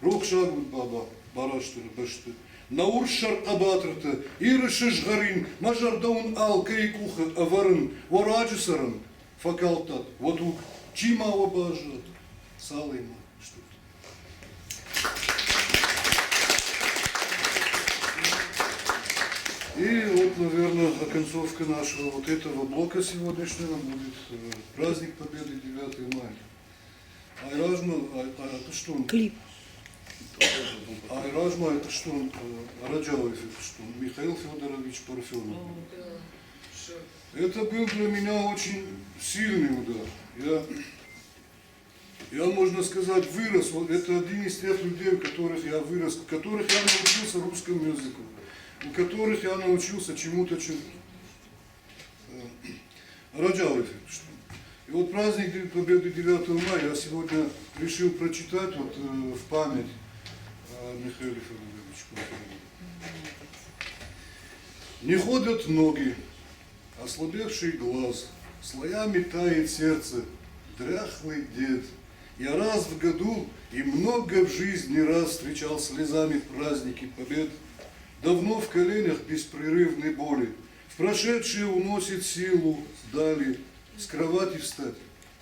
Ruhşagud baba, baraştır, baştı. Наур шарқабатырты, иры шыжғарин, мажардаун алкай кухы аварын, вараджысарын, факалтат, ватук, чима вабажат, салыма, что И вот, наверное, оконцовка нашего вот этого блока сегодняшнего будет праздник Победы 9 мая. Айражма, это что? Клип. Айражма, это что? Раджаев, это что? Михаил Федорович Парфенов. Это был для меня очень сильный удар. Я, можно сказать, вырос. Вот это один из тех людей, у которых я вырос, у которых я научился русскому языку, у которых я научился чему-то. Раджаев. И вот праздник Победы 9 мая я сегодня решил прочитать вот, в память Михаила Федоровича Парфенова. Не ходят ноги, ослабевший глаз, слоями тает сердце, дряхлый дед. Я раз в году и много в жизни раз встречал слезами праздники побед. Давно в коленях беспрерывной боли, в прошедшее уносит силу дали. С кровати встать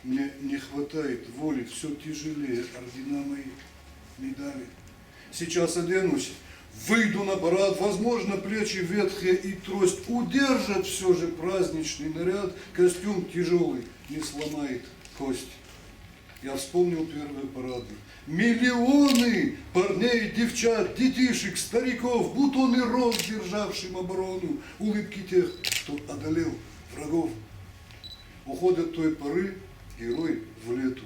мне не хватает воли, все тяжелее ордена мои, медали. Сейчас оденусь, выйду на парад, возможно, плечи ветхие и трость удержат все же праздничный наряд, костюм тяжелый не сломает кость. Я вспомнил первые парады. Миллионы парней, девчат, детишек, стариков, бутоны роз, державшим оборону, улыбки тех, кто одолел врагов. Уходят той поры герой в лету,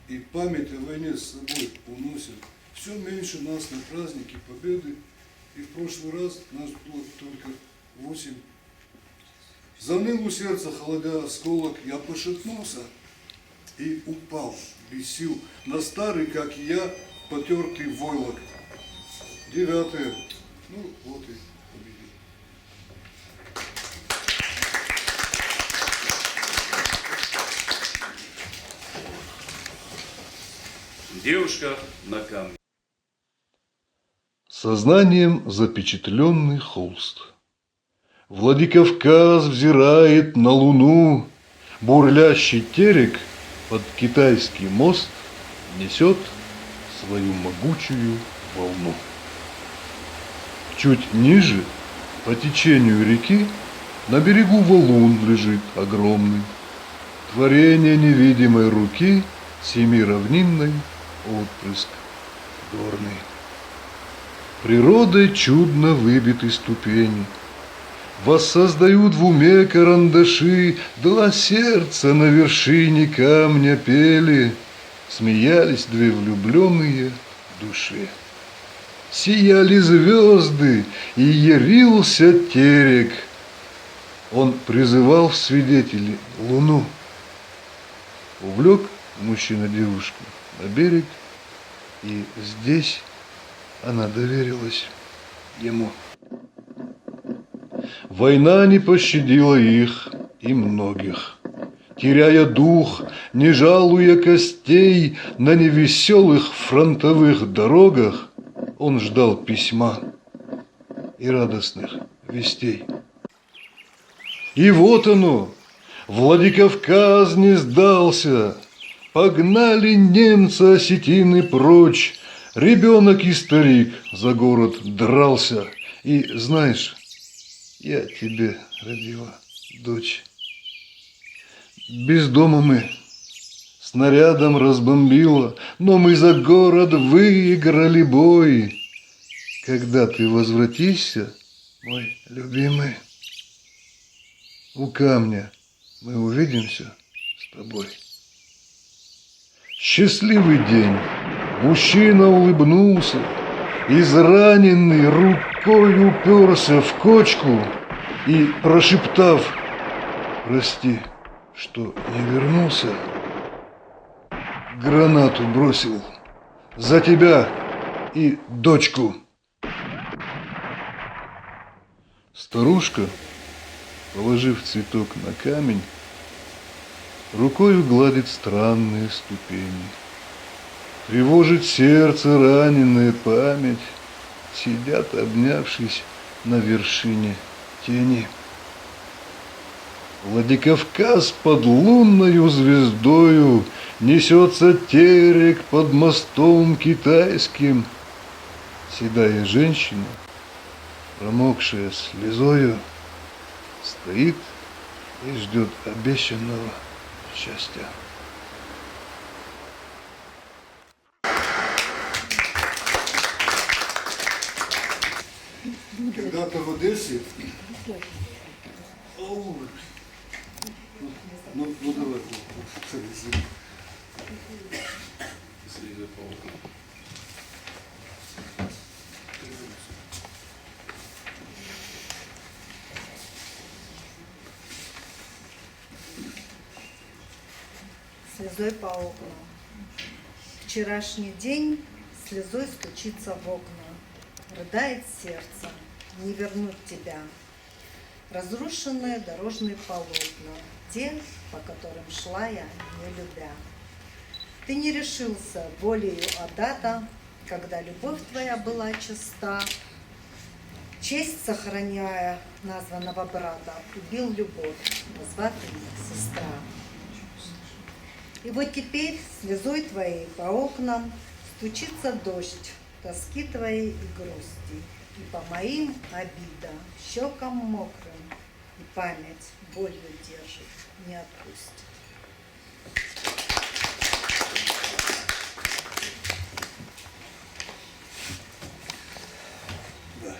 и память о войне с собой уносят. Все меньше нас на праздники Победы, и в прошлый раз нас было только 8. Заныл у сердца, холодя осколок, я пошатнулся и упал без сил на старый, как и я, потертый войлок. 9. Ну вот и победил. Девушка на камне. Сознанием запечатленный холст. Владикавказ взирает на луну, бурлящий терек под китайский мост несет свою могучую волну. Чуть ниже, по течению реки, на берегу валун лежит огромный. Творение невидимой руки, семиравнинный отпрыск горный. Природой чудно выбиты ступени, воссоздают в уме карандаши, два сердца на вершине камня пели, смеялись две влюбленные души. Сияли звезды, и ярился терек. Он призывал в свидетели луну. Увлек мужчина девушку на берег, и здесь она доверилась ему. Война не пощадила их и многих. Теряя дух, не жалуя костей, на невеселых фронтовых дорогах он ждал письма и радостных вестей. И вот оно, Владикавказ не сдался, погнали немцы осетины прочь, ребенок и старик за город дрался, и, знаешь, я тебе родила дочь. Без дома мы, снарядом разбомбило, но мы за город выиграли бой. Когда ты возвратишься, мой любимый, у камня мы увидимся с тобой. Счастливый день, мужчина улыбнулся, израненный рукой уперся в кочку и, прошептав «Прости, что не вернулся», гранату бросил за тебя и дочку. Старушка, положив цветок на камень, рукою гладит странные ступени. Тревожит сердце раненая память, сидят, обнявшись на вершине тени. Владикавказ под лунною звездою несется терек под мостом китайским. Седая женщина промокшая слезою, стоит и ждет обещанного счастья. Когда-то в Одессе... Ну давай. Слезой по окнам. Вчерашний день слезой стучится в окна. Рыдает сердце, не вернуть тебя. Разрушенные дорожные полотна, те, по которым шла я, не любя. Ты не решился волею отдата, когда любовь твоя была чиста. Честь сохраняя названного брата, убил любовь, назвав меня сестра. И вот теперь слезой твоей по окнам стучится дождь, тоски твоей и грусти, и по моим обидам, щекам мокрым, и память болью держит, не отпустит. Да.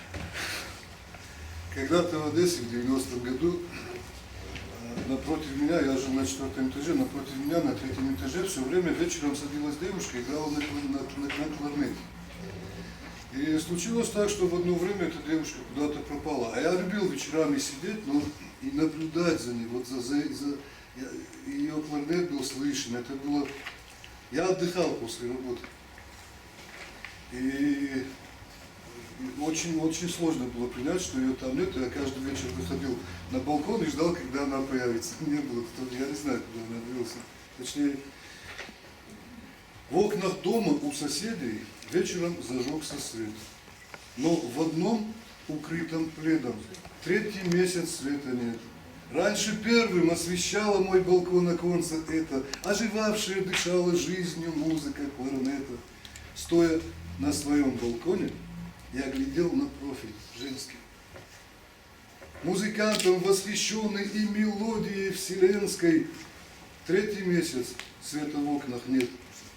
Когда-то в Одессе в 90-м году напротив меня, я жил на 4-м этаже, напротив меня на 3-м этаже все время вечером садилась девушка и играла на кларнете. И случилось так, что в одно время эта девушка куда-то пропала. А я любил вечерами сидеть, ну, и наблюдать за ней. Вот ее кларнет был слышен. Это было... Я отдыхал после работы. И очень сложно было принять, что ее там нет. Я каждый вечер выходил на балкон и ждал, когда она появится. Не было кто-то, я не знаю, куда она двигалась. Точнее, в окнах дома у соседей вечером зажегся свет. Но в одном укрытом пледом 3-й месяц света нет. Раньше первым освещала мой балкон оконца это, оживавшая дышала жизнью музыка кларнета. Стоя на своем балконе, я глядел на профиль женский. Музыкантом восхищенный и мелодией вселенской. 3-й месяц света в окнах нет,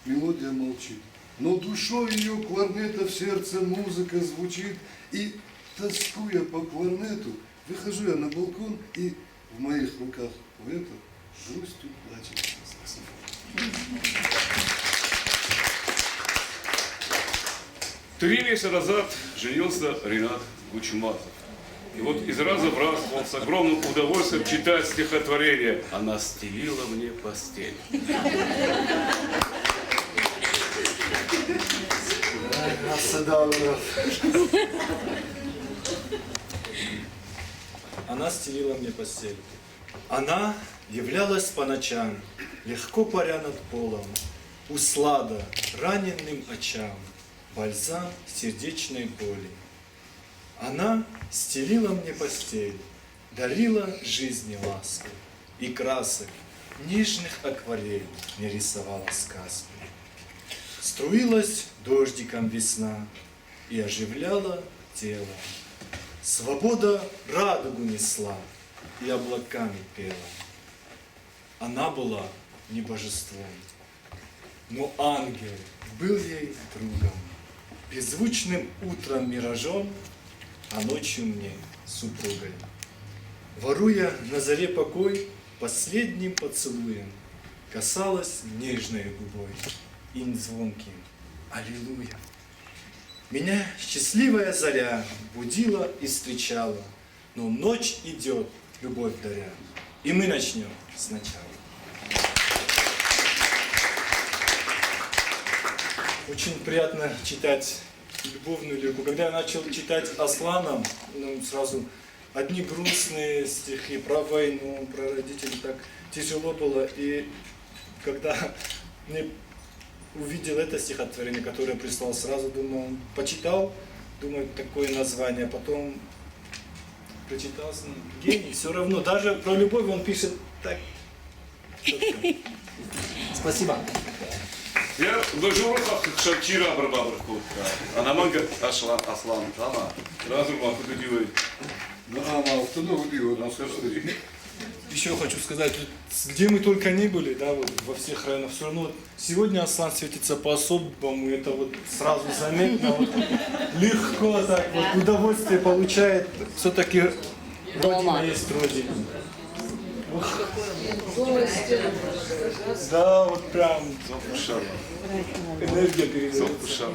мелодия молчит. Но душой ее кларнета в сердце музыка звучит. И, тоскуя по кларнету, выхожу я на балкон, и в моих руках поэта грустью плачет. 3 месяца назад женился Ренат Кучмазов. И вот из раза в раз он с огромным удовольствием читает стихотворение «Она стелила мне постель». Она стелила мне постель. Она являлась по ночам, легко паря над полом, услада раненым очам, бальзам сердечной боли. Она стелила мне постель, дарила жизни ласку, и красок нежных акварель мне рисовала сказку. Струилась дождиком весна и оживляла тело. Свобода радугу несла и облаками пела. Она была не божеством, но ангел был ей другом, беззвучным утром миражом, а ночью мне супругой. Воруя на заре покой, последним поцелуем касалась нежной губой и звонким «Аллилуйя». Меня счастливая заря будила и встречала, но ночь идет, любовь даря, и мы начнем сначала. Очень приятно читать любовную лирику. Когда я начал читать Аслана, сразу одни грустные стихи про войну, про родителей, так тяжело было. И когда мне увидел это стихотворение, которое прислал, сразу думал, почитал, думаю, такое название, потом прочитал, гений, все равно, даже про любовь он пишет так. Спасибо. Я бажу шавчира барбабрку. Она манга ашла аслан. Ама. Разу ма куда дивай. Ама, установи его, ну скажи. Еще хочу сказать, где мы только не были, да, вот во всех районах, все равно вот сегодня Аслан светится по-особому, это вот сразу заметно, вот, легко так вот, удовольствие получает, все-таки Родина есть Родина. Да, вот прям энергия передается.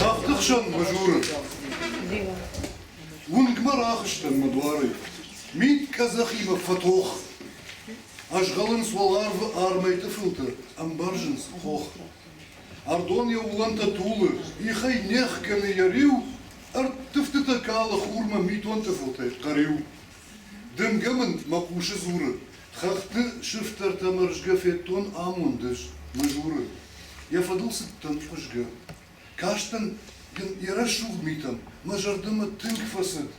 Таптықшан мажуры. Унгмарахыштан мадвары. Мит казахиба фатох. Ашгалын сваларвы армайты фылты. Амбаржынс хох. Ардон я уланта тулы. Ихай нехканы ярил. Артыфты такалы хурма митонты фылты. Карил. Дымгамын макушы зуры. Хахты шифтар тамаржга феттон амундыш. Мажуры. Я фадылсы танфышга. Каштан ярашуг митан, мажардыма тынк фасыд.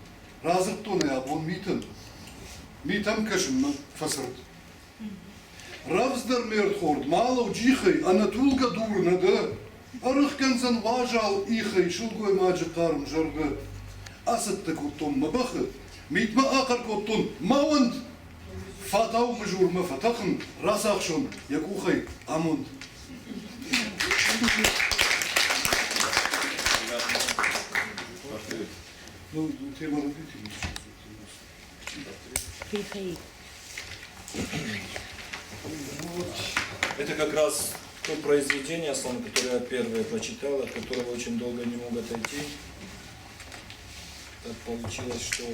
Разык тоны абон митан. Митам кашымна фасырд. Равздар мерт хорд, малау джихай, анатулга дурна да. Арых канзан важал ихай, шулгой маджи карм жарды. Асад такуттон мабахы, митма акар коттон маунд. Фатау мажурма фатахын, расахшон, якухай амунд. Ну, тема родителей. Это как раз то произведение, Аслан, которое я первое прочитал, от которого очень долго не мог отойти. Так получилось, что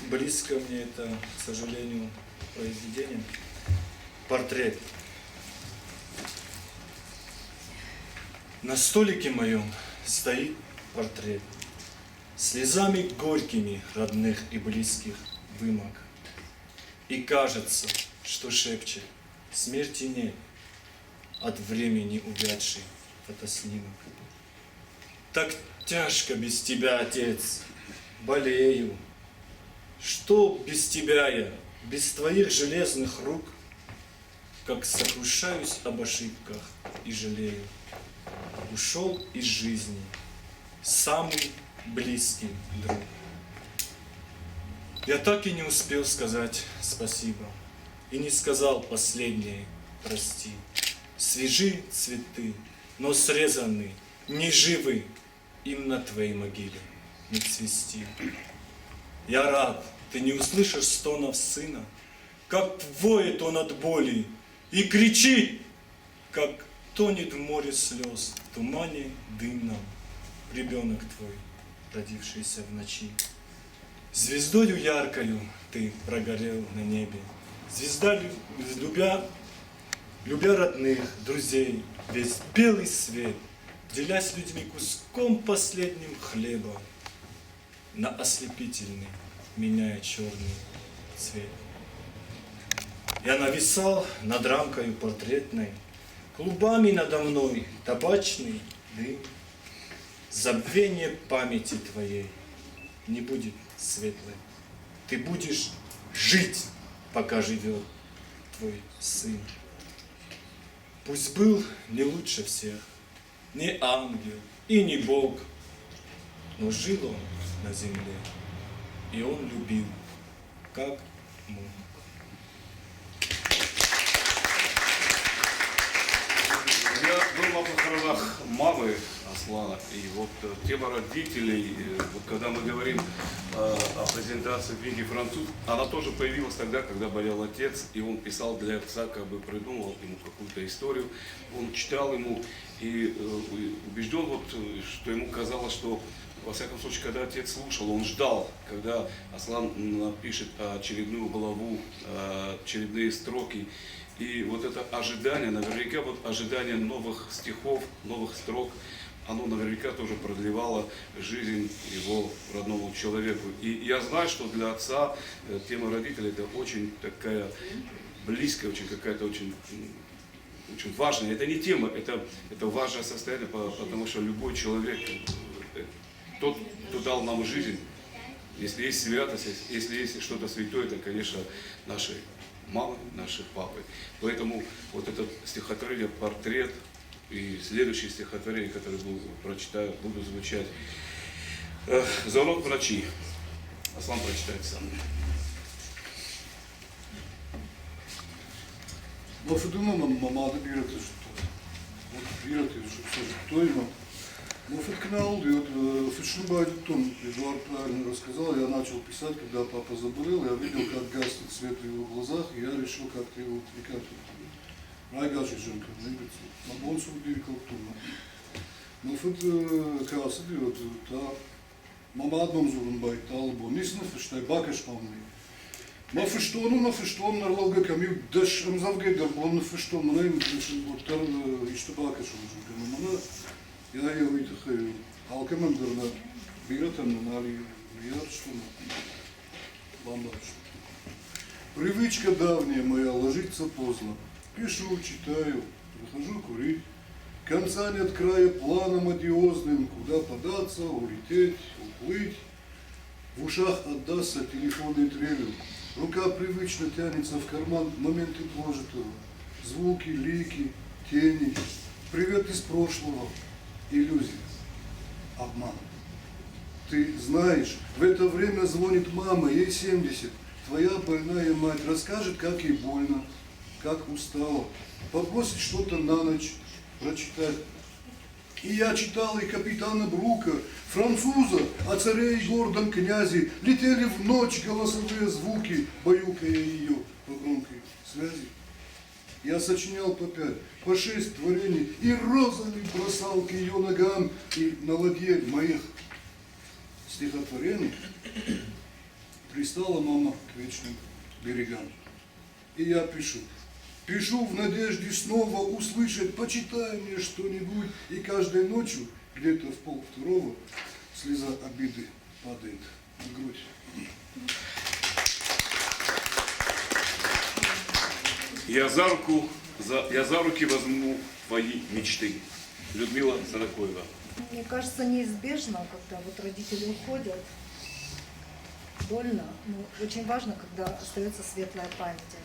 близко мне это, к сожалению, произведение. Портрет. На столике моем стоит портрет. Слезами горькими родных и близких вымок. И кажется, что шепчет, смерти нет, от времени увядший фотоснимок. Так тяжко без тебя, отец, болею. Что без тебя я, без твоих железных рук, как сокрушаюсь об ошибках и жалею. Ушел из жизни самый близкий друг. Я так и не успел сказать спасибо, и не сказал последнее прости. Свежи цветы, но срезаны, не живы, им на твоей могиле не цвести. Я рад, ты не услышишь стонов сына, как воет он от боли и кричит, как тонет в море слез, в тумане дымном ребенок твой, родившийся в ночи. Звездою яркою ты прогорел на небе, звезда, любя родных, друзей, весь белый свет, делясь с людьми куском последним хлеба, на ослепительный, меняя черный цвет. Я нависал над рамкою портретной, клубами надо мной табачный дым. Забвение памяти твоей не будет светлым. Ты будешь жить, пока живет твой сын. Пусть был не лучше всех, не ангел и не Бог, но жил он на земле, и он любил, как мог. Я был на похоронах мамы Аслана, и вот тема родителей, вот когда мы говорим о презентации книги «Француз», она тоже появилась тогда, когда болел отец, и он писал для отца, как бы придумывал ему какую-то историю, он читал ему и убежден, вот, что ему казалось, что, во всяком случае, когда отец слушал, он ждал, когда Аслан напишет очередную главу, очередные строки. И вот это ожидание, наверняка вот ожидание новых стихов, новых строк, оно наверняка тоже продлевало жизнь его родному человеку. И я знаю, что для отца тема родителей это очень такая близкая, очень какая-то очень важная. Это не тема, это важное состояние, потому что любой человек, тот, кто дал нам жизнь, Если есть святость, если есть что-то святое, это, конечно, наши мамы, наши папы. Поэтому вот это стихотворение «Портрет» и следующее стихотворение, которое прочитаю, будут звучать. «Звонок в ночи». Аслан прочитает сам. Мамада бират что. Вот бират что то има. Но фиткнал идет, фишнбайт Том Эдуард правильно рассказал. Я начал писать, когда папа заболел. Я видел, как гаснет свет в его глазах, и я решил как-то его отвлекать. Райгаши женка, на бонсу бирикал Тома. Но фит касса идет, та мама одном зубом байт, талбо. Нисна фиштай бакаш помни. Ma förstår när laga kamil dash amzavge darbon förstår man inte botar ishtbaka шо man я его видах алкамам дурна биратам нали яр что бомбаш. Привычка давняя моя ложиться поздно. Пишу, читаю, выхожу курить. Конца нет края планом одиозным, куда податься, улететь, уплыть. В ушах отдастся телефонный трель. Рука привычно тянется в карман моменты прожитого. Звуки, лики, тени. Привет из прошлого. Иллюзия. Обман. Ты знаешь, в это время звонит мама, ей 70. Твоя больная мать расскажет, как ей больно, как устала. Попросит что-то на ночь прочитать. И я читал и капитана Брука, француза, о царе и гордом князе. Летели в ночь голосовые звуки, баюкая ее по громкой связи. Я сочинял по 5, по 6 творений и розами бросал к ее ногам. И на ладье моих стихотворений пристала мама к вечным берегам. И я пишу. Пишу в надежде снова услышать, почитай мне что-нибудь. И каждой ночью, где-то в 1:30, слеза обиды падает на грудь. Я за руки возьму твои мечты. Людмила Садакоева. Мне кажется, неизбежно, когда вот родители уходят, больно, но очень важно, когда остается светлая память о них.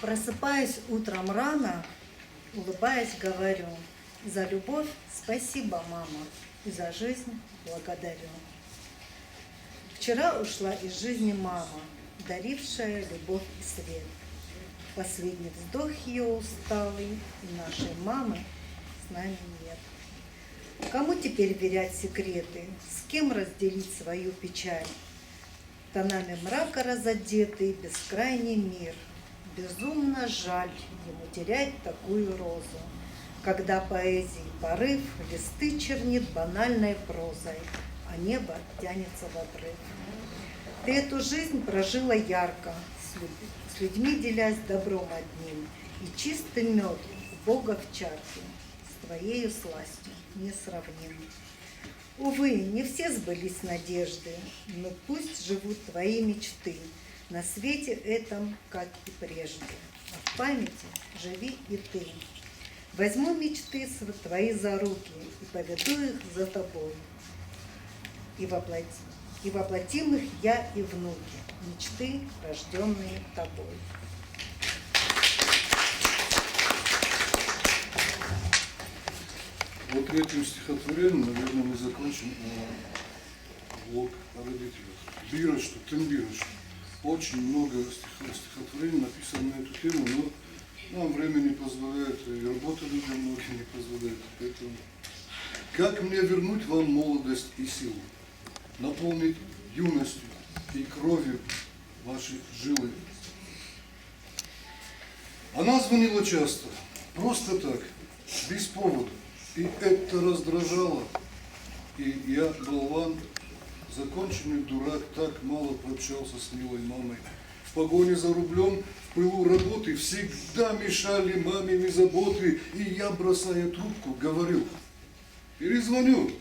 Просыпаясь утром рано, улыбаясь, говорю: за любовь спасибо, мама, и за жизнь благодарю. Вчера ушла из жизни мама, дарившая любовь и свет. Последний вздох ее усталый, и нашей мамы с нами нет. Кому теперь верять секреты, с кем разделить свою печаль? Тонами мрака разодетый бескрайний мир. Безумно жаль ему терять такую розу, когда поэзии порыв листы чернит банальной прозой, а небо тянется в отрыв. Ты эту жизнь прожила ярко, с людьми делясь добром одним, и чистый мед Бога в чарке с твоею сластью несравним. Увы, не все сбылись надежды, но пусть живут твои мечты на свете этом, как и прежде. А в памяти живи и ты. Возьму мечты твои за руки и поведу их за тобой. И воплотим их я и внуки, мечты, рожденные тобой. Вот этим стихотворением, наверное, мы закончим блог о родителях. Бираш, тем бираш. Очень много стихотворений написано на эту тему, но нам время не позволяет, и работа людям много не позволяет. Поэтому как мне вернуть вам молодость и силу? Наполнить юностью и кровью ваши жилы? Она звонила часто, просто так, без повода. И это раздражало. И я, болван, законченный дурак, так мало пообщался с милой мамой. В погоне за рублем, в пылу работы всегда мешали мамины заботы. И я, бросая трубку, говорю: перезвоню.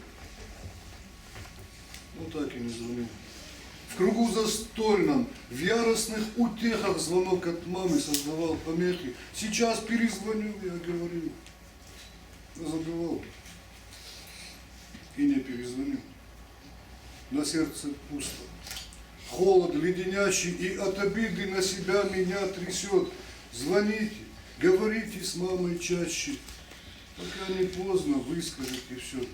Ну так и не звоню. В кругу застольном, в яростных утехах звонок от мамы создавал помехи. Сейчас перезвоню, я говорю. Забывал. И не перезвоню. на сердце пусто. Холод леденящий и от обиды на себя меня трясет. Звоните, говорите с мамой чаще, пока не поздно выскажите все.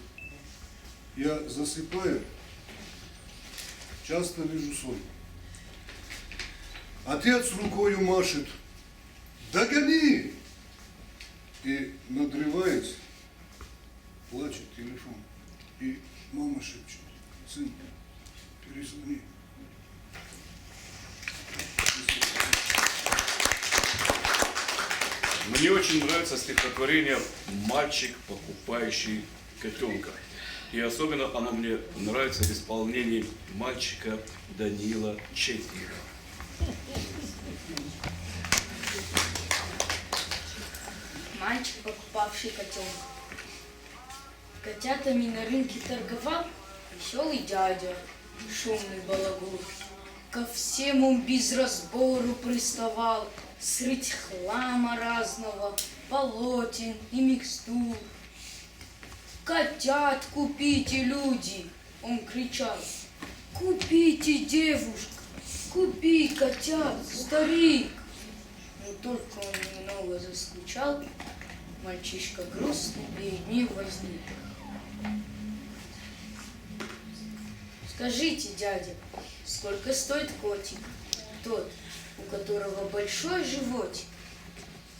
Я засыпаю, часто вижу сон. Отец рукою машет: догони! И, надрываясь, плачет телефон. И мама шепчет: сын, перезвони. Мне очень нравится стихотворение «Мальчик, покупающий котенка». И особенно оно мне нравится в исполнении мальчика Данила Четника. Мальчик, покупавший котенка. Котятами на рынке торговал веселый дядя, шумный балагур. Ко всем он без разбору приставал, срыть хлама разного, полотен и микстур. «Котят купите, люди!» — он кричал. «Купите, девушка! Купи котят, старик!» Но только он немного заскучал, мальчишка грустный перед ним возник. «Скажите, дядя, сколько стоит котик? Тот, у которого большой животик.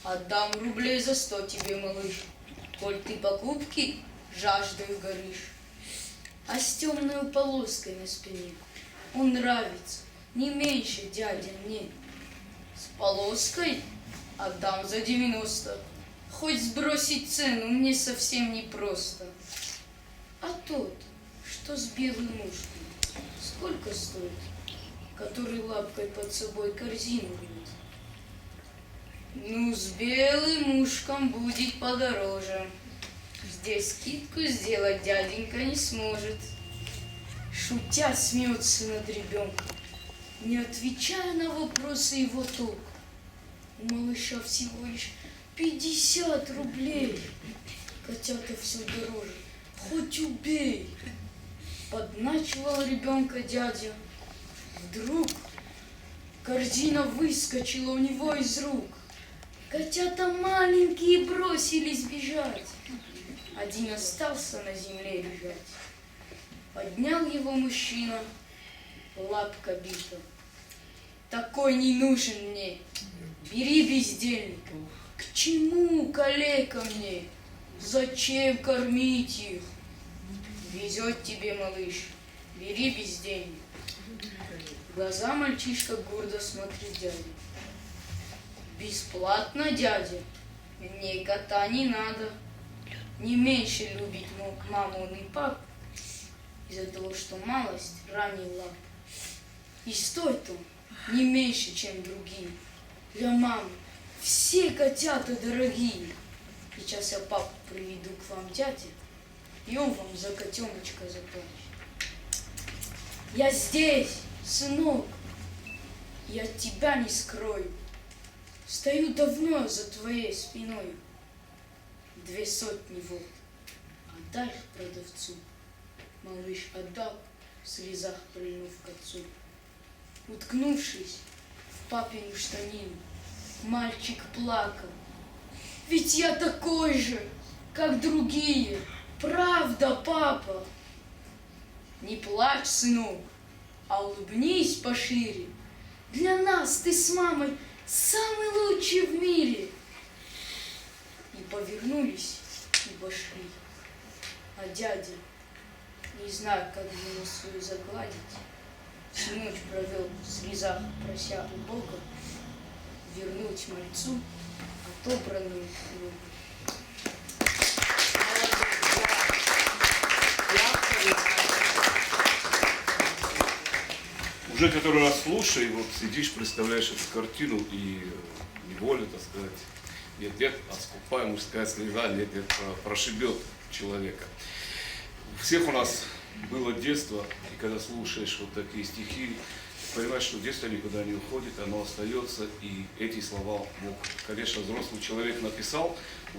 Отдам рублей за 100 тебе, малыш, коль ты покупки жаждою горишь. А с темной полоской на спине он нравится не меньше, дядя, мне. С полоской отдам за 90, хоть сбросить цену мне совсем непросто. А тот, что с белым ушком, сколько стоит, который лапкой под собой корзину бьет? Ну, с белым ушком будет подороже. Здесь скидку сделать дяденька не сможет. Шутя смеется над ребенком, не отвечая на вопросы его толк. У малыша всего лишь 50 рублей. Котята все дороже, хоть убей. Подначивал ребенка дядя. Вдруг корзина выскочила у него из рук. Котята маленькие бросились бежать. Один остался на земле лежать. Поднял его мужчина, лапка бита. Такой не нужен мне. Бери, бездельник. К чему калека мне? Зачем кормить их? Везет тебе, малыш. Бери, бездельник. В глаза мальчишка гордо смотрит дядя. Бесплатно, дядя? Мне кота не надо. Не меньше любить мог маму он и пап, из-за того, что малость ранил лап. И стоит он не меньше, чем другие. Для мамы все котята дорогие. Сейчас я папу приведу к вам, дядя, и он вам за котеночка заплатит. Я здесь, сынок, я от тебя не скрою. Стою давно за твоей спиной. 200 вот, отдай продавцу. Малыш отдал, в слезах прильнув к отцу. Уткнувшись в папину штанину, мальчик плакал. Ведь я такой же, как другие, правда, папа? Не плачь, сынок, а улыбнись пошире. Для нас ты с мамой самый лучший в мире. И повернулись и пошли. А дядя, не знаю, как вину свою загладить, всю ночь провел в слезах, прося у Бога вернуть мальцу отобранную книгу. Уже который раз слушай, вот сидишь, представляешь эту картину и невольно, так сказать, нет, отскупая мужская слеза, нет, прошибет человека. У всех у нас было детство, и когда слушаешь вот такие стихи, понимаешь, что детство никуда не уходит, оно остается, и эти слова, конечно, взрослый человек написал,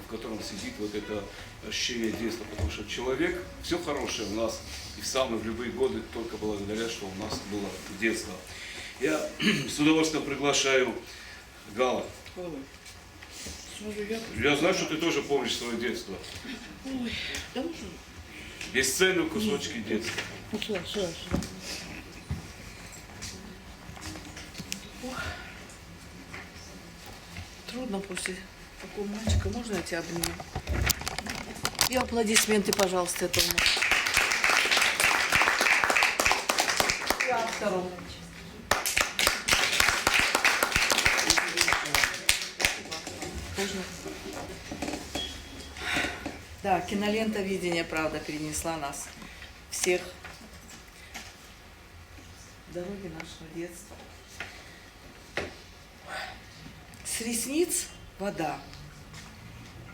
в котором сидит вот это ощущение детства. Потому что человек, все хорошее у нас и в самые в любые годы только благодаря, что у нас было детство. Я с удовольствием приглашаю Гала. Я знаю, что ты тоже помнишь свое детство. Ой, да ну, Бесценные кусочки детства. ну сюда. Ох, трудно после такого мальчика. Можно я тебя обниму? И аплодисменты, пожалуйста, этому. И автору. Можно? Да, кинолента «Видение», правда, перенесла нас всех в дороги нашего детства. С ресниц вода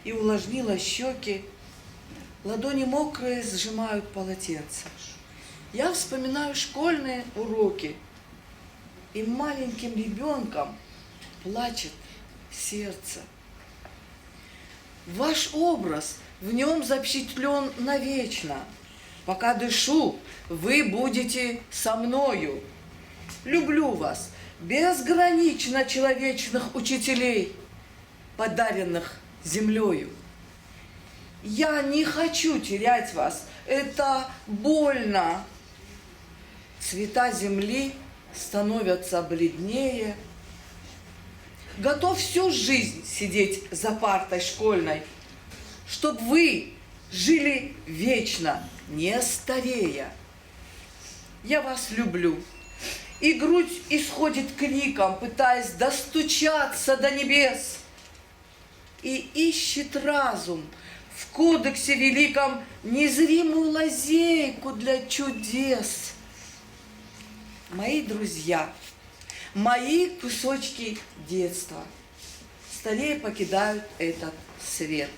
и увлажнила щеки, ладони мокрые сжимают полотенце. Я вспоминаю школьные уроки, и маленьким ребенком плачет сердце. Ваш образ в нем запечатлен навечно. Пока дышу, вы будете со мною. Люблю вас, безгранично человечных учителей, подаренных землею. Я не хочу терять вас, это больно. Цвета земли становятся бледнее. Готов всю жизнь сидеть за партой школьной, чтоб вы жили вечно, не старея. Я вас люблю, и грудь исходит криком, пытаясь достучаться до небес. И ищет разум в кодексе великом незримую лазейку для чудес. Мои друзья, мои кусочки детства старее покидают этот свет.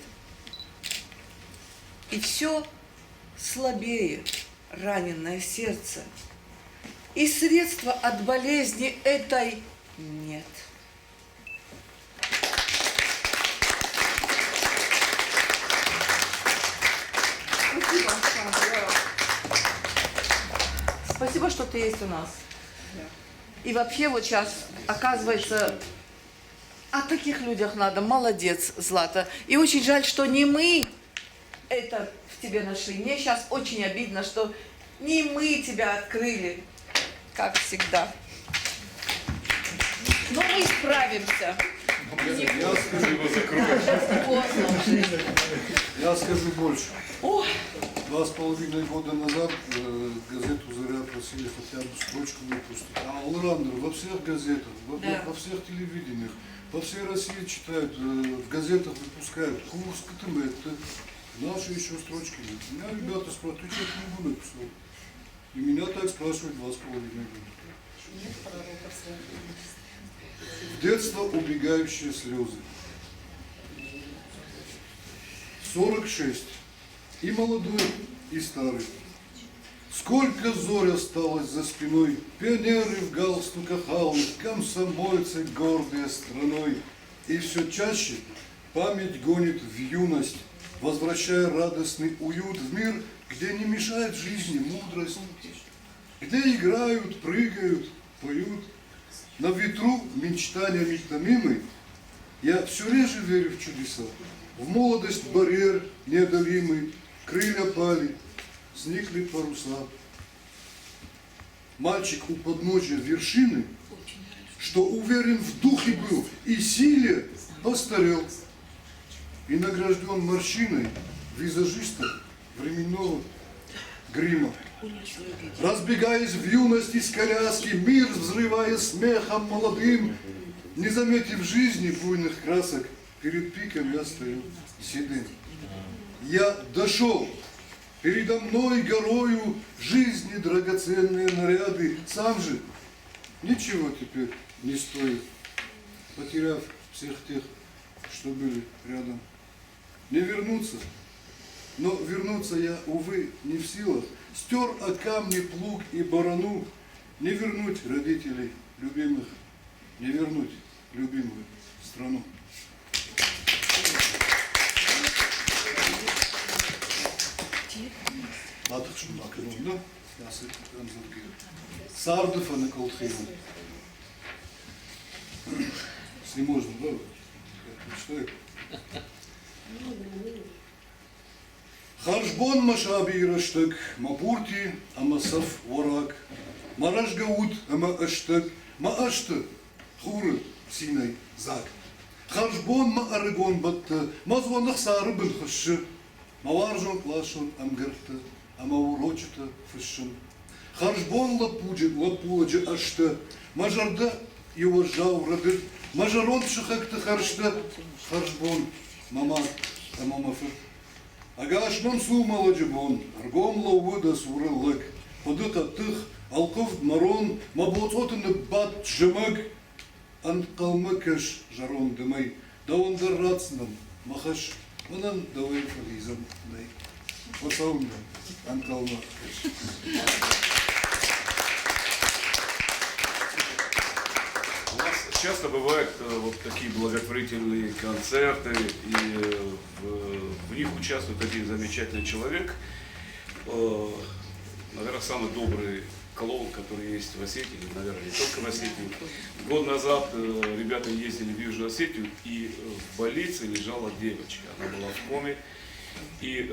И все слабее раненое сердце. И средства от болезни этой нет. Спасибо, Александра. Спасибо, что ты есть у нас. И вообще вот сейчас, оказывается, о таких людях надо. Молодец, Злата. И очень жаль, что не мы это в тебе нашли. Мне сейчас очень обидно, что не мы тебя открыли, как всегда. Но мы справимся. Поздно уже. Я скажу больше. Ой, 2,5 года назад газету «Заря» просили хотя бы строчку выпустить. А Алрандер во всех газетах, во всех телевидениях, по всей России читают, в газетах выпускают. Курск, это наши еще строчки нет. Меня ребята спрашивают, ты что книгу написал? И меня так спрашивают 2,5 года. В детство убегающие слезы. 46. И молодой, и старый. Сколько зорь осталось за спиной, пионеры в галстуках алых, комсомольцы гордые страной. И все чаще память гонит в юность, возвращая радостный уют в мир, где не мешает жизни мудрость, где играют, прыгают, поют. На ветру мечтаниями томимы я все реже верю в чудеса. В молодость барьер неодолимый, крылья пали, сникли паруса. Мальчик у подножия вершины, что уверен в духе был и силе, постарел. И награжден морщиной визажиста временного грима. Разбегаясь в юности с коляски, мир взрывая смехом молодым, не заметив жизни буйных красок, перед пиком я стою седым. Я дошел, передо мной горою жизни драгоценные наряды, сам же ничего теперь не стоит, потеряв всех тех, что были рядом. Не вернуться, но вернуться я, увы, не в силах. Стер о камни плуг и барану, не вернуть родителей любимых, не вернуть любимую страну. хатах шумакерунда, ясы рамзурги. Сардов она колхейну. Если можно, да? Что это? Харжбон машаби ираштык, мапурти, амасав ворак. Маражгаут, ама аштык, ма ашты, хуры, синай, зак. Харжбон ма арыгон батты, ма звонах сары был хышы. Ма варжон клашон амгырты, ама урочыты фышын. Харжбон лапуладжы ашты, ма жарда его жаврады, ма жарон шыхакты харшты, харжбон, мама, амамафыр. Агашман сумаладжибон, аргом лаувыда сурылык, подык аттых, алков марон, мабототыны бат жымык, анткалмы кыш жарон дымай, давандар рацным, махаш, манан давай фализам, дай. Посаунда, анткалмы кыш. У нас часто бывают вот такие благотворительные концерты, и в них участвует один замечательный человек, наверное, самый добрый клоун, который есть в Осетии, наверное, не только в Осетии. Год назад ребята ездили в Южную Осетию, и в больнице лежала девочка, она была в коме, и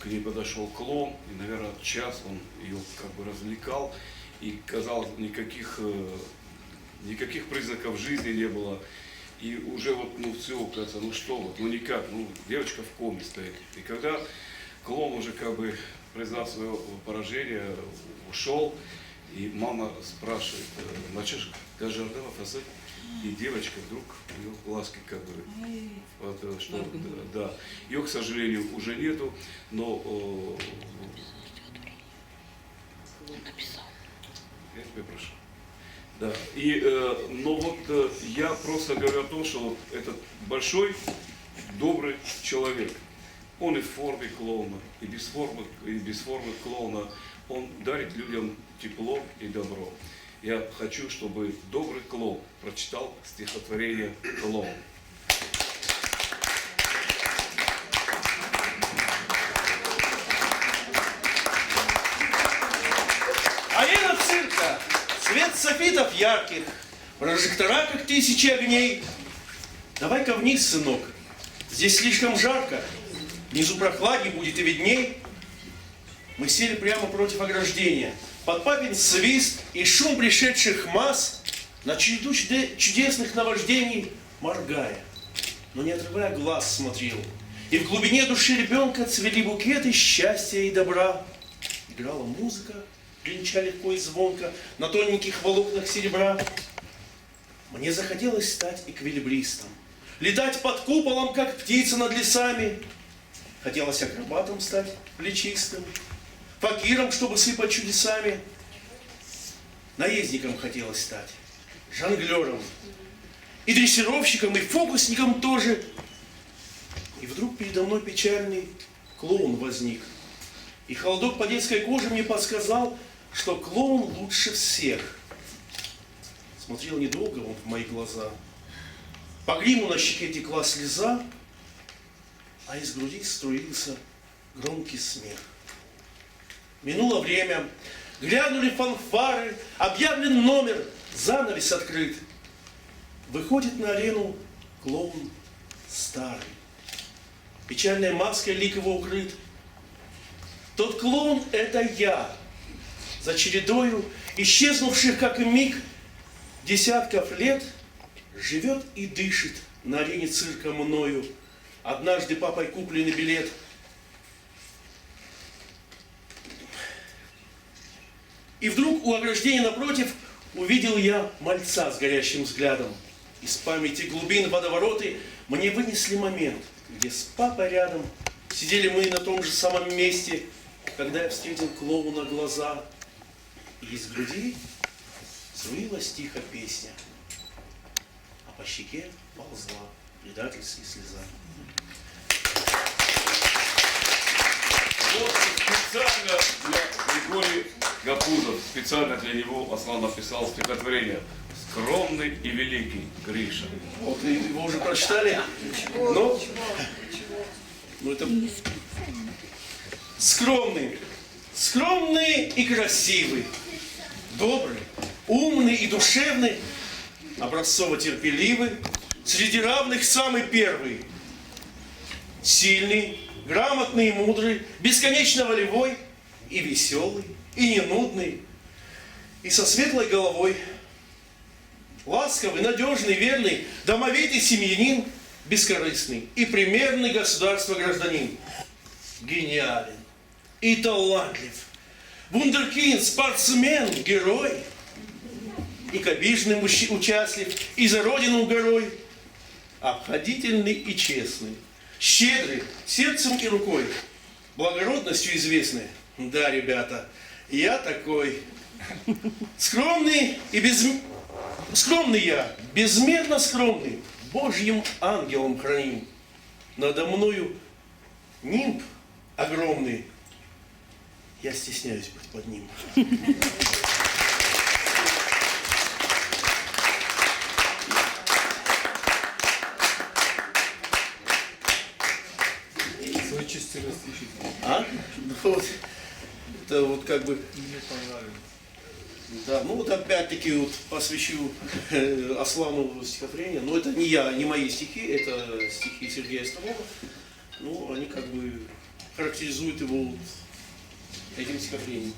к ней подошел клоун, и, наверное, час он ее как бы развлекал, и, казалось, никаких признаков жизни не было. И уже вот, ну все, кажется, ну что вот, ну никак, ну девочка в коме стоит. И когда клоун уже как бы, признав свое поражение, ушел, и мама спрашивает, мальчишка, даже ардава фасад, и девочка вдруг, ее глазки как бы, вот, что, да, ее, к сожалению, уже нету, но я тебя прошу. Да. И, но вот я просто говорю о том, что вот этот большой, добрый человек, он и в форме клоуна, и без формы клоуна, он дарит людям тепло и добро. Я хочу, чтобы добрый клоун прочитал стихотворение «Клоун». Арена цирка. Свет софитов ярких, прожектора, как тысячи огней. Давай-ка вниз, сынок, здесь слишком жарко, внизу прохладней будет и видней. Мы сели прямо против ограждения, под папин свист и шум пришедших масс, на череду чудесных наваждений моргая, но не отрывая глаз смотрел. И в глубине души ребенка цвели букеты счастья и добра. Играла музыка, клинча легко и звонко на тоненьких волокнах серебра. Мне захотелось стать эквилибристом, летать под куполом, как птица над лесами. Хотелось акробатом стать, плечистым, факиром, чтобы сыпать чудесами. Наездником хотелось стать, жонглером, и дрессировщиком, и фокусником тоже. И вдруг передо мной печальный клоун возник. И холодок по детской коже мне подсказал, что клоун лучше всех. Смотрел недолго он в мои глаза. По гриму на щеке текла слеза, а из груди струился громкий смех. Минуло время, глянули фанфары, объявлен номер, занавес открыт. Выходит на арену клоун старый. Печальной маской лик его укрыт. Тот клоун — это я, за чередою исчезнувших, как и миг, десятков лет, живет и дышит на арене цирка мною. Однажды папой купленный билет. И вдруг у ограждения напротив увидел я мальца с горящим взглядом. Из памяти глубин водовороты мне вынесли момент, где с папой рядом сидели мы на том же самом месте, когда я встретил клоуна глаза. И из груди струилась тихо песня, а по щеке ползла предательская слеза. Вот специально для Григория Гапузов, специально для него Аслан написал стихотворение «Скромный и великий Гриша». Вот его уже прочитали? Ну, это Скромный, скромный и красивый, добрый, умный и душевный, образцово-терпеливый, среди равных самый первый, сильный, грамотный и мудрый, бесконечно волевой и веселый, и не нудный, и со светлой головой, ласковый, надежный, верный, домовитый семьянин, бескорыстный и примерный государства гражданин, гениален и талантлив, вундеркинд, спортсмен, герой, и к обиженным участлив, и за родину горой, обходительный и честный, щедрый сердцем и рукой, благородностью известный. Да, ребята, я такой. Скромный я, безмерно скромный, Божьим ангелом храним. Надо мною нимб огромный, я стесняюсь быть под ним. Свой чисти растишите. А? Вот. Это вот как бы... Мне понравилось. Да, ну вот опять-таки вот посвящу Аслану стихотворение. Но это не я, не мои стихи, это стихи Сергея Столова. Ну, они как бы характеризуют его вот этим стихотворением.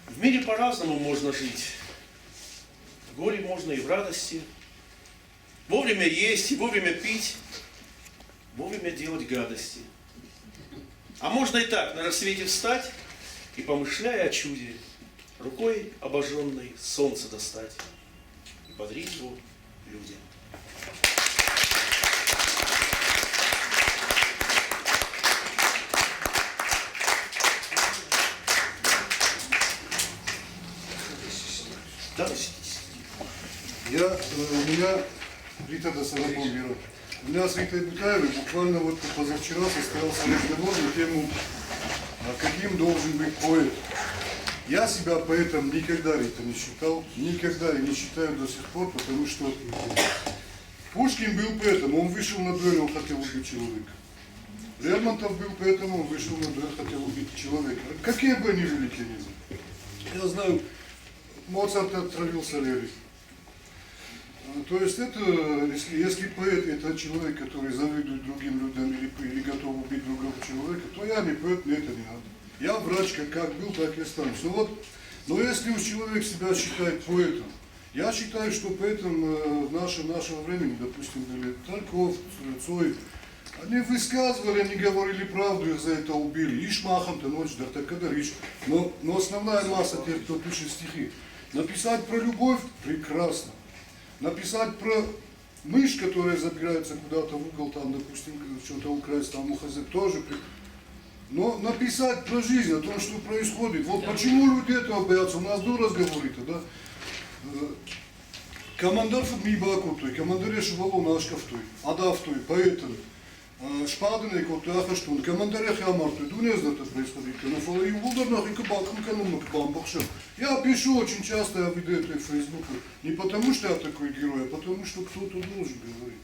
В мире по-разному можно жить. В горе можно и в радости. Вовремя есть и вовремя пить. Вовремя делать гадости. А можно и так, на рассвете встать и, помышляя о чуде, рукой обожженной солнце достать и подарить его людям. Да, У меня Рита Досарабовира. У меня с Ритой Бутаевой буквально вот позавчера состоялся разговор на тему, каким должен быть поэт. Я себя поэтом никогда, Рита, не считал, никогда и не считаю до сих пор, потому что Пушкин был поэтом, он вышел на дуэль, он хотел убить человека. Лермонтов был поэтом, он вышел на дуэль, хотел убить человека. Какие бы они великие ни были. Я знаю, Моцарт отравил Сальери. То есть это, если поэт это человек, который завидует другим людям или готов убить другого человека, то я не поэт, мне это не надо. Я врач, как был, так и останусь. Но если уж человек себя считает поэтом, я считаю, что поэтом нашего времени, допустим, были Тальков, Цой, они высказывали, они говорили правду, их за это убили. Ишмахам-то ночь, да так Кадарич. Но основная масса тех, кто пишет стихи, написать про любовь прекрасно. Написать про мышь, которая забирается куда-то в угол, там, допустим, что-то украсть, там, мухозек, тоже. Но написать про жизнь, о том, что происходит. Вот почему люди этого боятся. У нас был разговор, да? Командар Фудмибаку той, командаре Шувалона Ашкафтой, Адавтой, поэтом, Шпадене, Котахаштун, командаре Хамартой, Дунез это происходит, Канафала и Вулдарнах, и Кабакам, Канумак, Бамбахша. Я пишу очень часто, я веду это в Фейсбуке, не потому что я такой герой, а потому что кто-то должен говорить.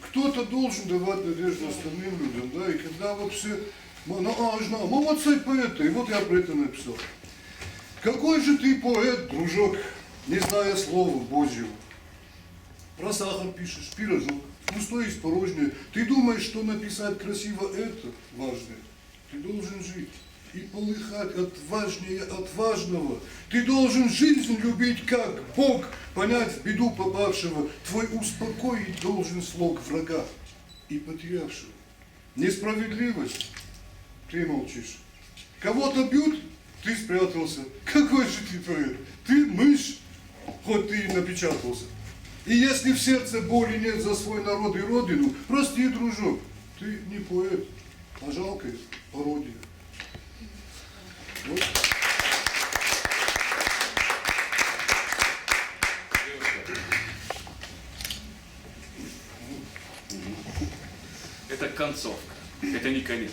Кто-то должен давать надежду остальным людям, да, и когда вот все, молодцы поэты, и вот я про это написал. Какой же ты поэт, дружок, не зная слова Божьего? Про сахар пишешь, пирожок, пустой и порожнее. Ты думаешь, что написать красиво это важно? Ты должен жить и полыхать отважнее отважного. Ты должен жизнь любить, как Бог, понять в беду попавшего. Твой успокоить должен слог врага и потерявшего. Несправедливость, ты молчишь. Кого-то бьют, ты спрятался. Какой же ты поэт? Ты мышь, хоть ты и напечатался. И если в сердце боли нет за свой народ и родину, прости, дружок, ты не поэт, а жалкая пародия. Вот. Это концовка, это не конец.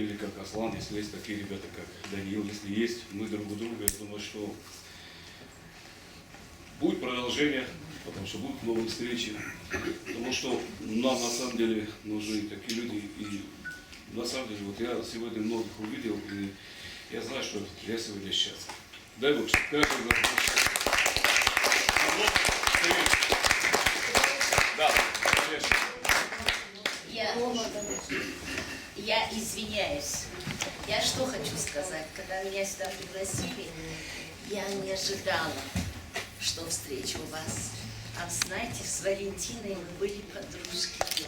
или как Аслан, если есть такие ребята, как Даниил, если есть мы друг у друга, я думаю, что будет продолжение, потому что будут новые встречи, потому что нам на самом деле нужны такие люди, и на самом деле вот я сегодня многих увидел, и я знаю, что я сегодня счастлив. Дай Бог, чтобы каждый захочет. Да, конечно. Я извиняюсь. Я что хочу сказать, когда меня сюда пригласили, я не ожидала, что встречу вас. А знаете, с Валентиной мы были подружки.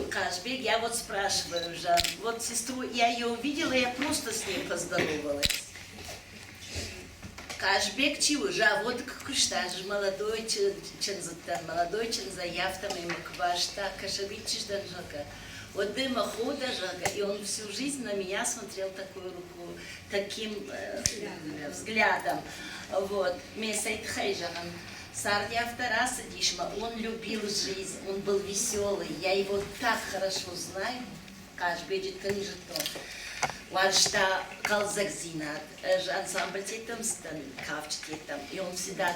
Кашбек, я вот спрашиваю, Жан, вот сестру, я ее увидела, я просто с ней поздоровалась. Кашбек Чиужа, вот куштаж, молодой чин заявтам и маквашта, кашабичиш данжака. Вот дыма хода жага, и он всю жизнь на меня смотрел таким взглядом. Вот, месайт хайжаган. Сардия вторая садишма, он любил жизнь, он был веселый, я его так хорошо знаю, Кашбеджит Канижето. Варшта Калзакзинат, ансамбль тетам стан, кавч тетам, и он всегда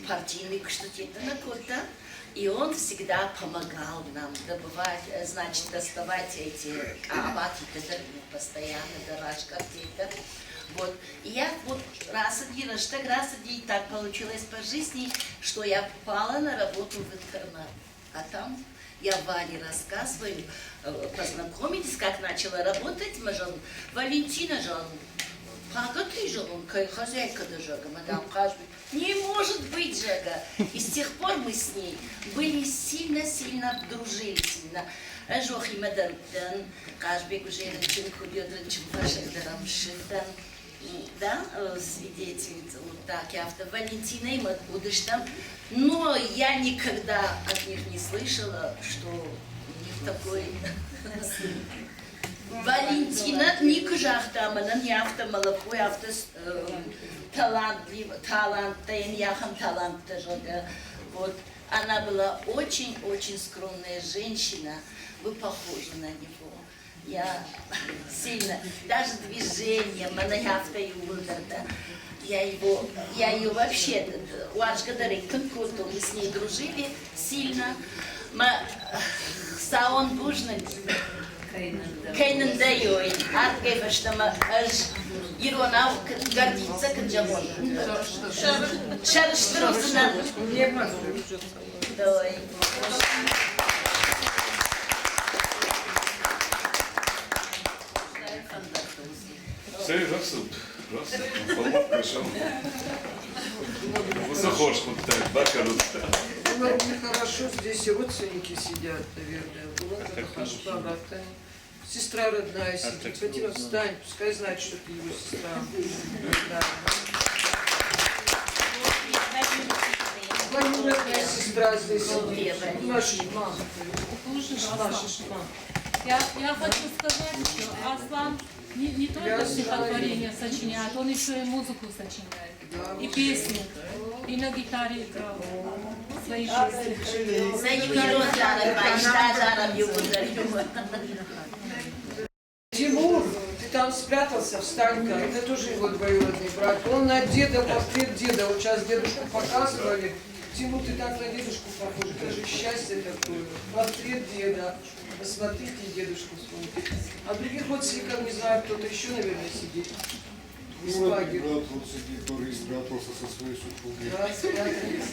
партийный что-то на кота, и он всегда помогал нам добывать, значит, доставать эти абати, постоянно, дорожка тета. Вот. И я вот раз один так получилось по жизни, что я попала на работу в интернат. А там я Вале рассказываю, познакомились, как начала работать, Валентина же, ты же, хозяйка даже, мадам Кашбек. Не может быть, Жага. И с тех пор мы с ней были сильно дружили, сильно. Жохи мадан Кашбек уже речен кубёдрен вашим шифтан. Да, свидетельница, вот так, я Валентина им откуда-ж там, но я никогда от них не слышала, что у них такой Валентина никожах там, она не автомолокой, талантливая, яхам талант тоже, вот. Она была очень скромная женщина, вы похожи на него. Я сильно, даже движением, я ее вообще, мы с ней дружили сильно. Саон Бужнак, Кейнен Дайой, Аргева, что мы, Ирона гордится, как Джамон. Шарштрусна. Давай. Все, Расуд, полок пришел. Высохож, вот так, бакарут. Ну, нехорошо, здесь родственники сидят, наверное. Вот это сестра родная сидит. Фатима, встань, пускай знает, что ты его сестра. Двоюродная сестра здесь сидит. Наша мама. Я хочу сказать, что Аслан не только стихотворение сочиняет, он еще и музыку сочиняет, и песни, и на гитаре играл свои песни. Тимур, ты там спрятался, встань-ка, это тоже его двоюродный брат. Он на деда, портрет деда, вот сейчас дедушку показывали. Тимур, ты так на дедушку похож, это же счастье такое. Портрет деда. Посмотрите, дедушку смотрите. А других родственников, не знаю, кто-то еще, наверное, сидит. Брат вот сидит, который спрятался со своей супругой. Да, спрятались.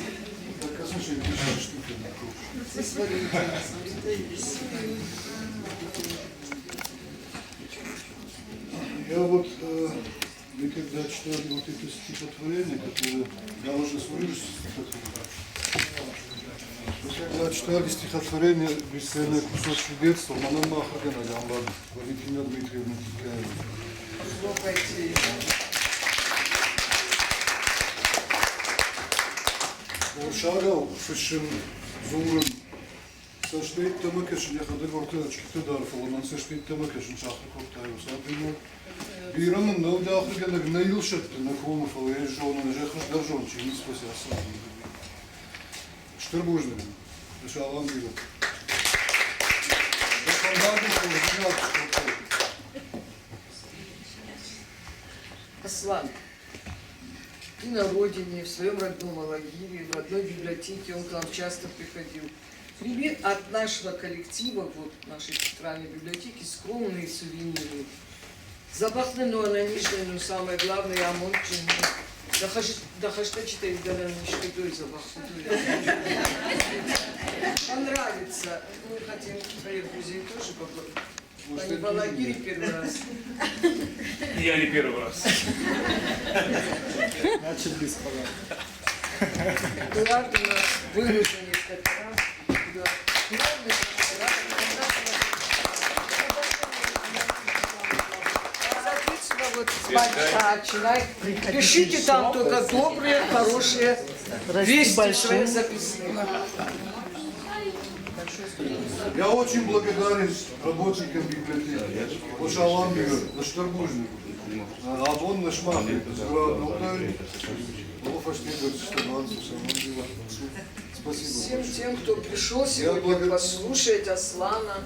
Так, а слушай, ты штука на круг. Здесь Валентина, смотрите. Я вот, мы когда читали вот это стихотворение, которое, я уже свою стихотворение, мы когда читали стихотворение «Бесценный кусочек детства», Манан Махаргана Гамбар, Валентина Дмитриевна Тикаева. Шагал, фишин, зурын, саштейт тамакешин, я ходы гортелочки тыдар, фаламан саштейт тамакешин, шахры коктаю, садыну. Бирамын, но да ахргана гнаил шатты, на кому фалай жона, на жахаш даржон, чини спаси асади. Штырбужный, решал вам бил. Аслан, и на родине, в своем родном Алагире, в родной библиотеке, он к нам часто приходил. Привет от нашего коллектива, вот нашей центральной библиотеки, скромные сувениры. Забахнено на нижней, но самое главное, амончин. Да хашта читает, да на нижней, забахнено. Понравится. Мы хотим своих друзей тоже поблагодарить. Они в Алагире первый раз. Я не первый раз. Значит, без подарка. Эдуард у нас вынужден несколько раз. Главное, соответственно, вот начинай. Пишите там только добрые, хорошие вести свои записные. Я очень благодарен работникам библиотеки. Пожалуй, на штурмужнику. А вон наш мамы, Всем тем, кто пришел сегодня послушать Аслана,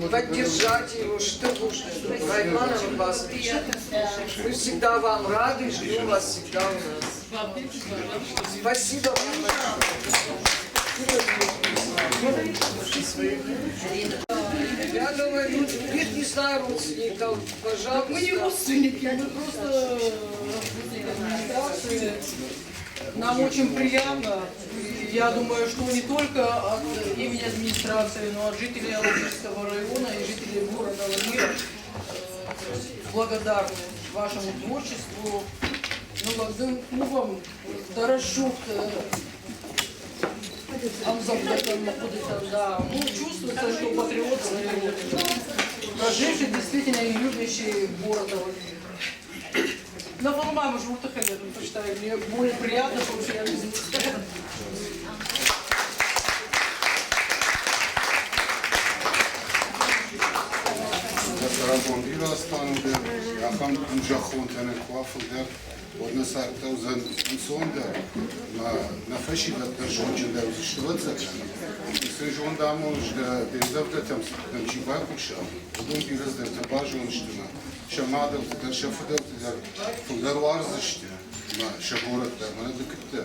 поддержать его, что нужно. Райман Аббасович, мы всегда вам рады, ждем вас всегда у нас. Спасибо вам большое. Я думаю, нет, не знаю родственников, пожалуйста. Мы не родственники, мы просто администрации. Нам очень приятно. И я думаю, что не только от имени администрации, но от жителей Алагирского района и жителей города Алагира благодарны вашему творчеству. Ну, вам хорошо. Да, ну, чувствуется, что патриот своего, проживший действительно и любящий город Алагир. Но, по-моему, журта ходят, почитаю, мне более приятно, потому что я не знаю. Ramon Iraspan'da yakam Jaхон tane kuafıldır. Orada sarkta uzan sonda na fashi da držon da uzıştıvatsa. Sen jonda možda dezavda tam çiba kuşa. Odun biraz da tabajon ştına. Şamada da şafada da fulgar varz işte. Ma şagorat da mana da kitte.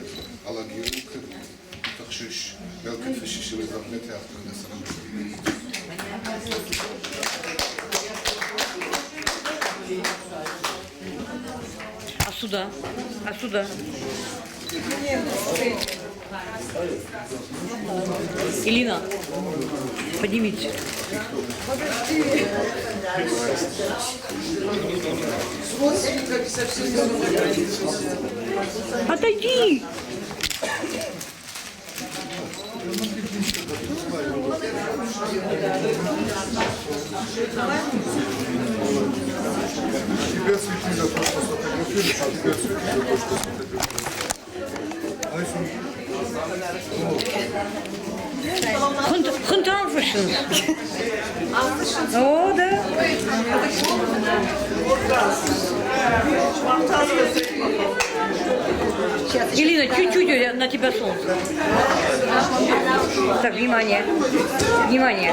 Alagir takhşiş. Belki fişişimiz rahmet yaptığında sana. А сюда? А сюда? Илина, поднимите. Подожди. С родственниками совсем не Отойди! Тебя свети за то, что сфотографируешь, а тебя свети за то, что сфотографируешь. Хунтанфышин. О, да. Елена, чуть-чуть на тебя солнце. Так, внимание. Внимание.